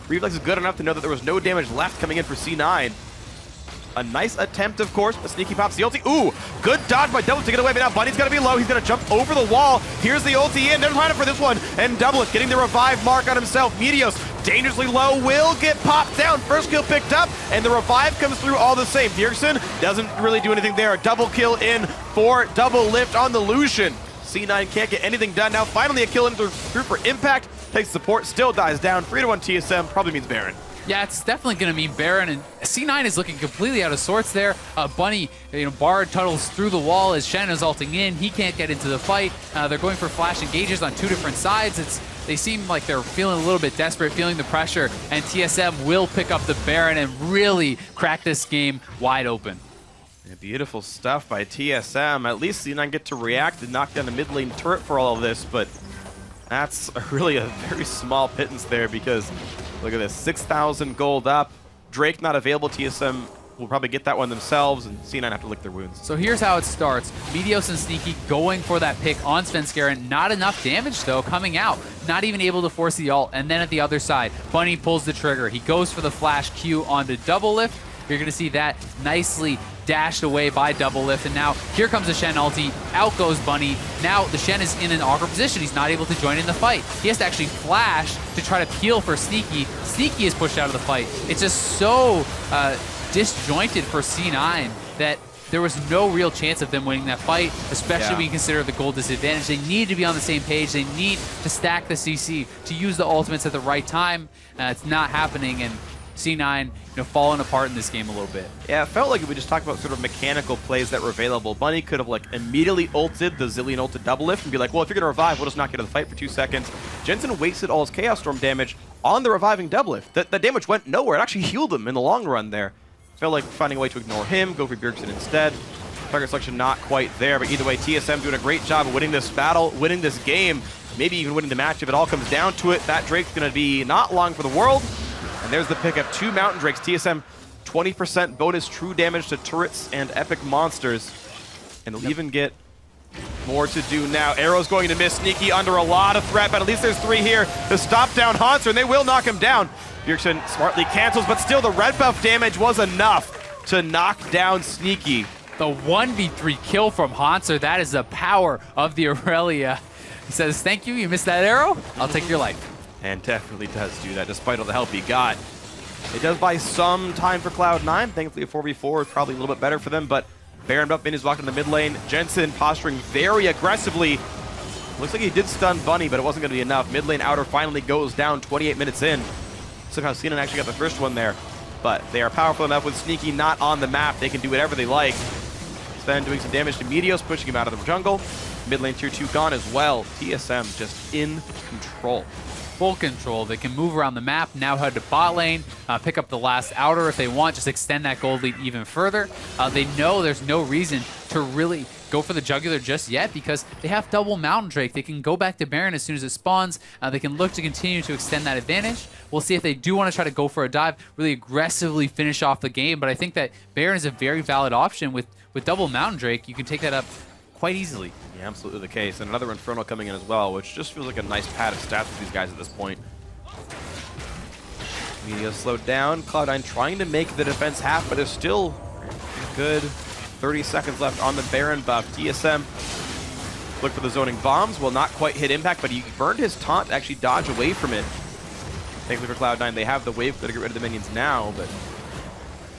Reflex is good enough to know that there was no damage left coming in for C9. A nice attempt, of course, but Sneaky pops the ulti. Ooh, good dodge by Double to get away, but now Bunny's gonna be low. He's gonna jump over the wall. Here's the ulti in. There's time for this one. And Double getting the revive mark on himself. Meteos dangerously low, will get popped down. First kill picked up, and the revive comes through all the same. Bjergsen doesn't really do anything there. Double kill in for Double lift on the Lucian. C9 can't get anything done now. Finally a kill in through for Impact. Takes support, still dies down. 3-1 TSM, probably means Baron. Yeah, it's definitely going to mean Baron, and C9 is looking completely out of sorts there. Bunny, Bard tunnels through the wall as Shen is ulting in. He can't get into the fight. They're going for flash engages on 2 different sides. They seem like they're feeling a little bit desperate, feeling the pressure, and TSM will pick up the Baron and really crack this game wide open. Yeah, beautiful stuff by TSM. At least C9 get to react and knock down the mid lane turret for all of this, but that's really a very small pittance there because look at this, 6,000 gold up. Drake not available. TSM will probably get that one themselves, and C9 have to lick their wounds. So here's how it starts. Meteos and Sneaky going for that pick on Svenskeren. Not enough damage, though, coming out. Not even able to force the ult. And then at the other side, Bunny pulls the trigger. He goes for the flash Q onto Double Lift. You're going to see that nicely dashed away by Double Lift, and now here comes the Shen ulti. Out goes Bunny. Now the Shen is in an awkward position. He's not able to join in the fight. He has to actually flash to try to peel for Sneaky. Sneaky is pushed out of the fight. It's just so disjointed for C9 that there was no real chance of them winning that fight, especially when you consider the gold disadvantage. They need to be on the same page. They need to stack the CC, to use the ultimates at the right time. It's not happening, and C9 falling apart in this game a little bit. Yeah, it felt like if we just talked about sort of mechanical plays that were available, Bunny could have like immediately ulted the Zillion ulted Double Lift and be like, well, if you're going to revive, we'll just knock you out of the fight for 2 seconds. Jensen wasted all his Chaos Storm damage on the reviving Double Lift. That damage went nowhere. It actually healed him in the long run there. Felt like finding a way to ignore him, go for Bjergsen instead. Target selection not quite there, but either way, TSM doing a great job of winning this battle, winning this game, maybe even winning the match if it all comes down to it. That Drake's going to be not long for the world. And there's the pickup, 2 Mountain Drakes. TSM 20% bonus true damage to turrets and epic monsters. And they'll even get more to do now. Arrow's going to miss. Sneaky under a lot of threat, but at least there's 3 here to stop down Hauntzer, and they will knock him down. Bjergsen smartly cancels, but still the red buff damage was enough to knock down Sneaky. The 1v3 kill from Hauntzer, that is the power of the Aurelia. He says, thank you, you missed that arrow? I'll take your life. And definitely does do that, despite all the help he got. It does buy some time for Cloud9. Thankfully, a 4v4 is probably a little bit better for them, but Baron buff is locked in the mid lane. Jensen posturing very aggressively. Looks like he did stun Bunny, but it wasn't going to be enough. Mid lane outer finally goes down 28 minutes in. Somehow Sinan actually got the first one there, but they are powerful enough with Sneaky not on the map. They can do whatever they like. Sven doing some damage to Meteos, pushing him out of the jungle. Mid lane tier 2 gone as well. TSM just in control. Full control. They can move around the map, now head to bot lane, pick up the last outer if they want, just extend that gold lead even further. They know there's no reason to really go for the jugular just yet because they have double Mountain Drake. They can go back to Baron as soon as it spawns. They can look to continue to extend that advantage. We'll see if they do want to try to go for a dive, really aggressively finish off the game. But I think that Baron is a very valid option. With double Mountain Drake, you can take that up quite easily. Yeah, absolutely the case. And another Inferno coming in as well, which just feels like a nice pad of stats for these guys at this point. Media slowed down. Cloud9 trying to make the defense half, but there's still a good 30 seconds left on the Baron buff. TSM look for the zoning bombs. Will not quite hit impact, but he burned his taunt to actually dodge away from it. Thankfully for Cloud9, they have the wave to get rid of the minions now, but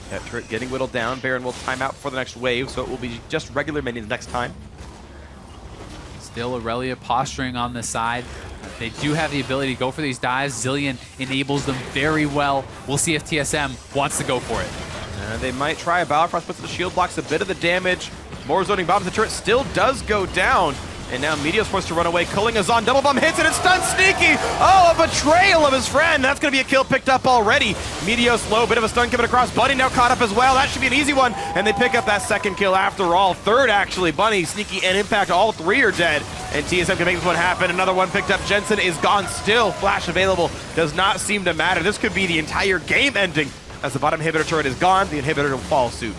that turret getting whittled down. Baron will time out for the next wave, so it will be just regular minions next time. Still Aurelia posturing on the side. They do have the ability to go for these dives. Zilean enables them very well. We'll see if TSM wants to go for it. They might try a Balafrost, puts the shield blocks a bit of the damage. More zoning bombs. The turret still does go down. And now Meteo's forced to run away. Culling is on. Double bomb hits and it's stunned Sneaky. Oh, a betrayal of his friend. That's going to be a kill picked up already. Meteos low. Bit of a stun coming across. Bunny now caught up as well. That should be an easy one. And they pick up that second kill after all. Third, actually. Bunny, Sneaky, and Impact. All three are dead. And TSM can make this one happen. Another one picked up. Jensen is gone still. Flash available. Does not seem to matter. This could be the entire game ending. As the bottom inhibitor turret is gone, the inhibitor will follow suit.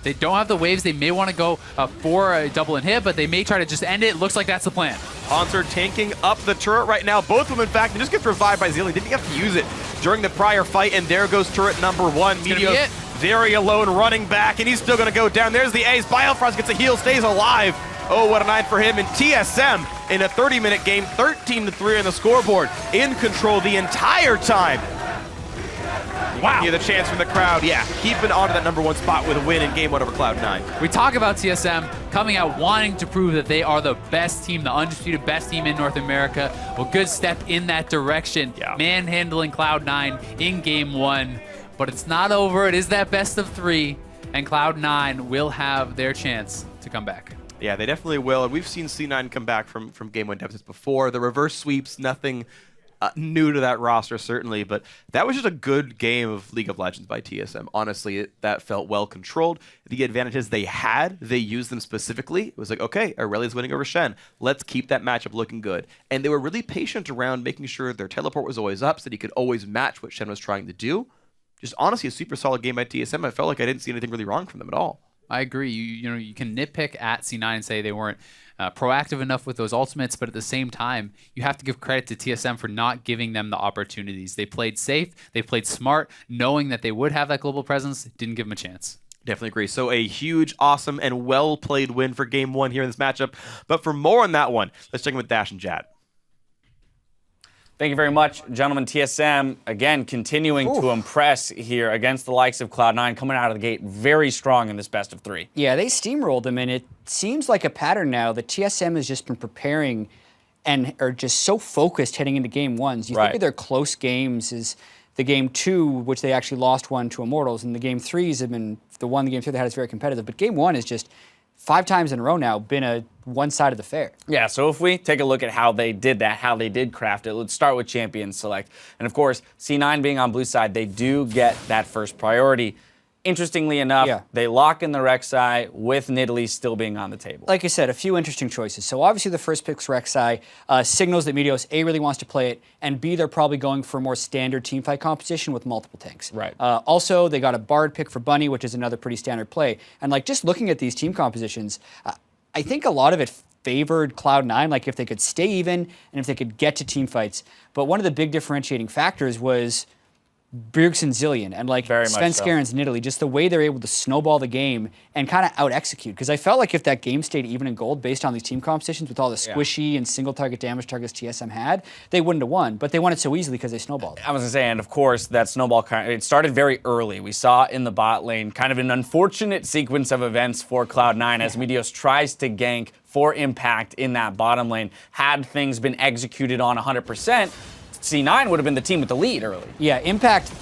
They don't have the waves. They may want to go for a double inhib, but they may try to just end it. Looks like that's the plan. Haunter tanking up the turret right now. Both of them, in fact, they just get revived by Zilean. Didn't have to use it during the prior fight, and there goes turret number one. Meteos very alone running back, and he's still going to go down. There's the ace. Biofrost gets a heal, stays alive. Oh, what a night for him. And TSM in a 30-minute game, 13-3 on the scoreboard, in control the entire time. Wow. Yeah, the chance from the crowd. Yeah, keeping on to that number one spot with a win in game one over Cloud9. We talk about TSM coming out wanting to prove that they are the best team, the undisputed best team in North America. Well, good step in that direction. Yeah. Manhandling Cloud9 in game one. But it's not over. It is that best of three. And Cloud9 will have their chance to come back. Yeah, they definitely will. And we've seen C9 come back from game one deficits before. The reverse sweeps, nothing new to that roster, certainly, but that was just a good game of League of Legends by TSM. Honestly, that felt well controlled. The advantages they had, they used them specifically. It was like, okay, Aurelia's winning over Shen. Let's keep that matchup looking good. And they were really patient around making sure their teleport was always up so that he could always match what Shen was trying to do. Just honestly, a super solid game by TSM. I felt like I didn't see anything really wrong from them at all. I agree. You can nitpick at C9 and say they weren't proactive enough with those ultimates, but at the same time, you have to give credit to TSM for not giving them the opportunities. They played safe, they played smart, knowing that they would have that global presence, didn't give them a chance. Definitely agree. So a huge, awesome, and well-played win for game one here in this matchup. But for more on that one, let's check in with Dash and Jad. Thank you very much, gentlemen. TSM, again, continuing to impress here against the likes of Cloud9, coming out of the gate very strong in this best of three. Yeah, they steamrolled them, and it seems like a pattern now that TSM has just been preparing and are just so focused heading into game ones. You think of their close games is the game two, which they actually lost one to Immortals, and the game threes have been, the game three they had is very competitive, but game one is just 5 times in a row now been a one side of the fair. Yeah, so if we take a look at how they did that, how they did craft it, let's start with champion select. And of course, C9 being on blue side, they do get that first priority. Interestingly enough, they lock in the Rek'Sai with Nidalee still being on the table. Like I said, a few interesting choices. So obviously the first pick's Rek'Sai, signals that Meteos A really wants to play it, and B they're probably going for a more standard teamfight composition with multiple tanks. Right. Also, they got a Bard pick for Bunny, which is another pretty standard play. And like just looking at these team compositions, I think a lot of it favored Cloud9, like if they could stay even and if they could get to team fights. But one of the big differentiating factors was Bjergsen and Zilean, and like Svenskeren and Nidalee, just the way they're able to snowball the game and kind of out-execute. Because I felt like if that game stayed even in gold based on these team compositions with all the squishy and single target damage targets TSM had, they wouldn't have won. But they won it so easily because they snowballed. I was going to say, and of course, that snowball, it started very early. We saw in the bot lane kind of an unfortunate sequence of events for Cloud9 as Meteos tries to gank for impact in that bottom lane. Had things been executed on 100%, C9 would have been the team with the lead early. Yeah, Impact,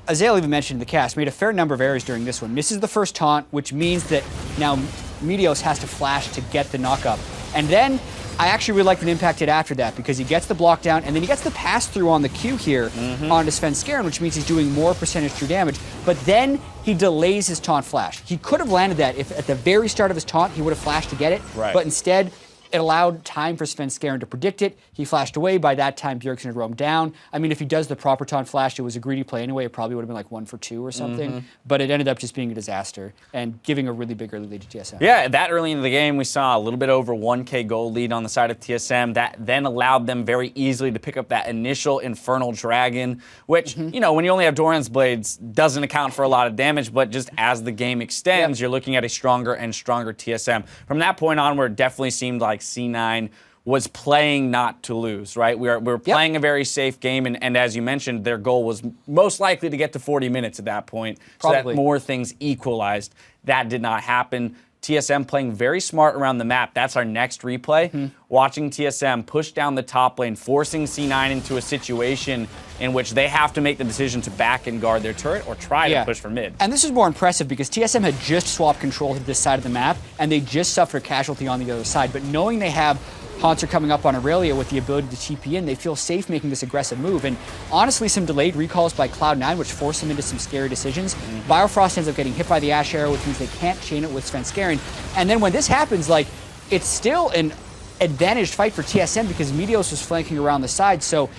Azale even mentioned in the cast, made a fair number of errors during this one. Misses the first taunt, which means that now Meteos has to flash to get the knock-up. And then I actually really like what Impact did after that because he gets the block down and then he gets the pass through on the Q here onto FLICKR, which means he's doing more percentage true damage. But then he delays his taunt flash. He could have landed that if at the very start of his taunt he would have flashed to get it, but instead it allowed time for FLICKR to predict it. He flashed away. By that time, Bjergsen had roamed down. I mean, if he does the proper taunt flash, it was a greedy play anyway. It probably would have been like 1 for 2 or something. But it ended up just being a disaster and giving a really big early lead to TSM. Yeah, that early in the game, we saw a little bit over 1K gold lead on the side of TSM. That then allowed them very easily to pick up that initial Infernal Dragon, which, you know, when you only have Doran's Blades, doesn't account for a lot of damage, but just as the game extends, you're looking at a stronger and stronger TSM. From that point onward, it definitely seemed like C9 was playing not to lose, right? We were playing a very safe game, and as you mentioned, their goal was most likely to get to 40 minutes at that point, so that more things equalized. That did not happen. TSM playing very smart around the map. That's our next replay. Watching TSM push down the top lane, forcing C9 into a situation in which they have to make the decision to back and guard their turret or try to push for mid. And this is more impressive because TSM had just swapped control to this side of the map, and they just suffered a casualty on the other side. But knowing they have Haunter coming up on Aurelia with the ability to TP in, they feel safe making this aggressive move. And honestly, some delayed recalls by Cloud9, which forced them into some scary decisions. Biofrost ends up getting hit by the Ash Arrow, which means they can't chain it with FLICKR. And then when this happens, like, it's still an advantaged fight for TSM because Meteos was flanking around the side. So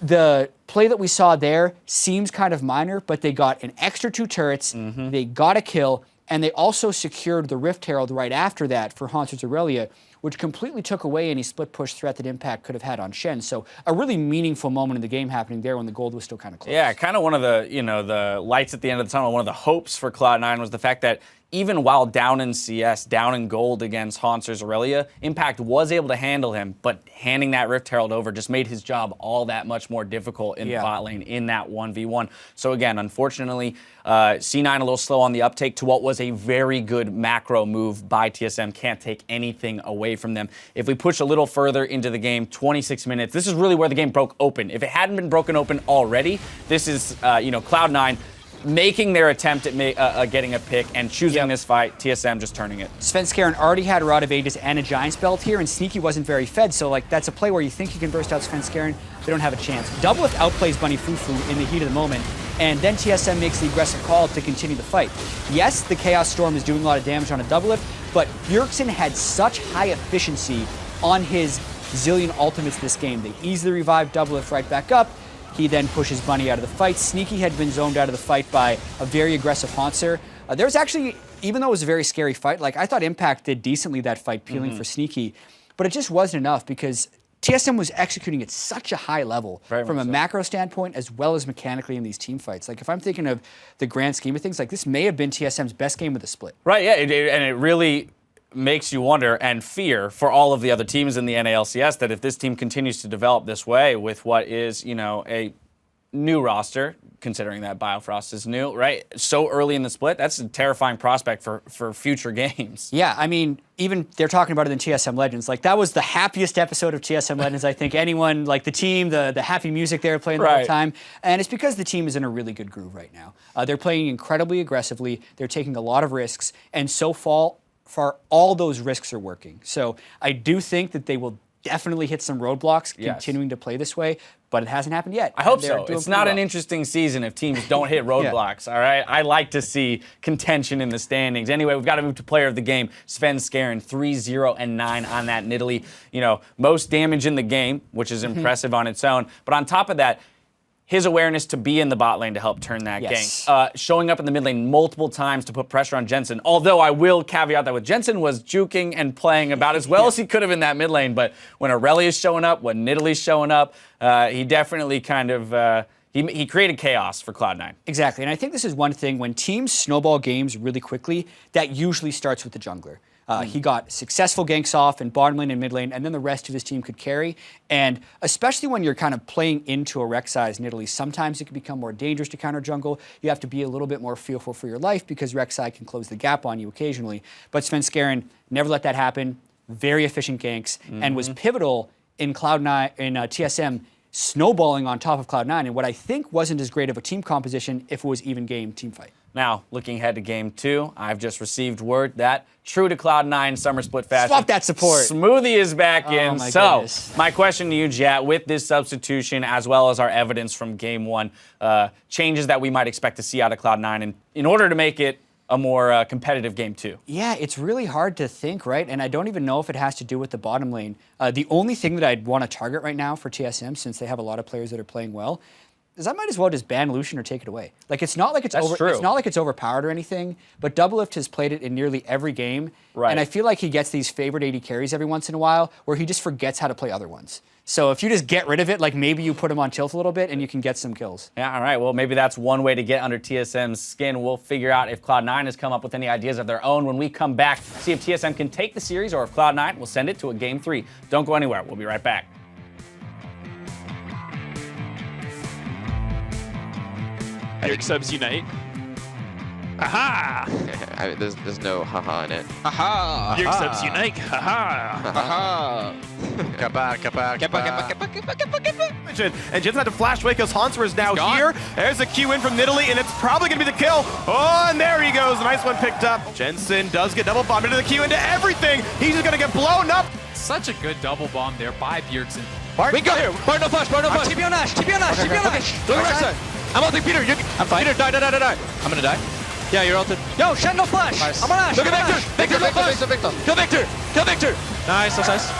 the play that we saw there seems kind of minor, but they got an extra 2 turrets, they got a kill, and they also secured the Rift Herald right after that for Haunter's Aurelia, which completely took away any split push threat that Impact could have had on Shen. So a really meaningful moment in the game happening there when the gold was still kind of close. Yeah, kind of one of the, you know, the lights at the end of the tunnel, one of the hopes for Cloud9 was the fact that even while down in CS, down in gold against Haunter's Aurelia, Impact was able to handle him, but handing that Rift Herald over just made his job all that much more difficult in the bot lane in that 1v1. So again, unfortunately, C9 a little slow on the uptake to what was a very good macro move by TSM. Can't take anything away from them. If we push a little further into the game, 26 minutes, this is really where the game broke open. If it hadn't been broken open already, this is, you know, Cloud9 making their attempt at getting a pick and choosing this fight, TSM just turning it. FLICKR already had a Rod of Aegis and a Giant's Belt here, and Sneaky wasn't very fed, so like that's a play where you think you can burst out FLICKR, they don't have a chance. Doublelift outplays Bunny Fufu in the heat of the moment, and then TSM makes the aggressive call to continue the fight. Yes, the Chaos Storm is doing a lot of damage on a Doublelift, but Bjergsen had such high efficiency on his zillion ultimates this game. They easily revived Doublelift right back up. He then pushes Bunny out of the fight. Sneaky had been zoned out of the fight by a very aggressive Haunter. There was actually, even though it was a very scary fight, like I thought Impact did decently that fight, peeling for Sneaky, but it just wasn't enough because TSM was executing at such a high level from a macro standpoint as well as mechanically in these team fights. Like if I'm thinking of the grand scheme of things, like this may have been TSM's best game of the split. Right, yeah, and it really makes you wonder and fear for all of the other teams in the NALCS that if this team continues to develop this way with what is, you know, a new roster, considering that Biofrost is new, right? So early in the split, that's a terrifying prospect for future games. Yeah, I mean, even they're talking about it in TSM Legends. Like that was the happiest episode of TSM Legends, I think. Anyone, like the team, the happy music they were playing the whole time. And it's because the team is in a really good groove right now. They're playing incredibly aggressively. They're taking a lot of risks. And so far, all those risks are working. So I do think that they will definitely hit some roadblocks continuing to play this way, but it hasn't happened yet. I hope so. It's not an interesting season if teams don't hit roadblocks, all right? I like to see contention in the standings. Anyway, we've got to move to player of the game, FLICKR, 3-0-9 on that Nidalee. You know, most damage in the game, which is impressive on its own. But on top of that, his awareness to be in the bot lane to help turn that gank. Showing up in the mid lane multiple times to put pressure on Jensen. Although I will caveat that with Jensen was juking and playing about as well as he could have in that mid lane. But when Aurelia's showing up, when Nidalee's showing up, he definitely kind of he created chaos for Cloud9. Exactly, and I think this is one thing when teams snowball games really quickly, that usually starts with the jungler. He got successful ganks off in bottom lane and mid lane, and then the rest of his team could carry. And especially when you're kind of playing into a Rek'Sai's Nidalee, sometimes it can become more dangerous to counter jungle. You have to be a little bit more fearful for your life because Rek'Sai can close the gap on you occasionally. But FLICKR never let that happen. Very efficient ganks, and was pivotal in Cloud9 in TSM snowballing on top of Cloud9 in what I think wasn't as great of a team composition if it was even game team fight. Now, looking ahead to Game 2, I've just received word that, true to Cloud9 summer split fashion, Swap that support. Smoothie is back in. My So, goodness. my question to you, Jat, with this substitution, as well as our evidence from Game 1, changes that we might expect to see out of Cloud9 in order to make it a more competitive Game 2. Yeah, it's really hard to think, right? And I don't even know if it has to do with the bottom lane. The only thing that I'd want to target right now for TSM, since they have a lot of players that are playing well, is I might as well just ban Lucian or take it away. Like it's not like it's it's not like it's overpowered or anything, but Doublelift has played it in nearly every game. Right. And I feel like he gets these favored AD carries every once in a while where he just forgets how to play other ones. So if you just get rid of it, like maybe you put him on tilt a little bit and you can get some kills. Yeah, all right. Well, maybe that's one way to get under TSM's skin. We'll figure out if Cloud9 has come up with any ideas of their own when we come back. See if TSM can take the series or if Cloud9 will send it to a Game 3. Don't go anywhere. We'll be right back. Big subs unite. Aha! There's no haha in it. Aha! Big subs unite. Haha! Haha! And Jensen had to flash away because Hanswer is now gone. here. There's a Q in from Nidalee, and it's probably going to be the kill. Oh, and there he goes. A nice one picked up. Jensen does get double bombed into the Q, into everything. He's just going to get blown up. Such a good double bomb there by Bjergsen. We go here. Bart no flash. TP on Ash. TP on Ash. TP on Ash. Look right side. I'm ulting Peter. I'm fine. Peter, die. I'm gonna die. Yeah, you're ulted. Yo, Shen no flash. Nice. I'm on Ash. Look at Victor. Victor, no flash. Kill Victor. Kill Victor. Nice, that's nice.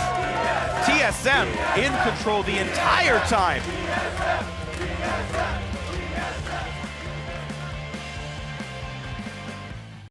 TSM in control the entire time.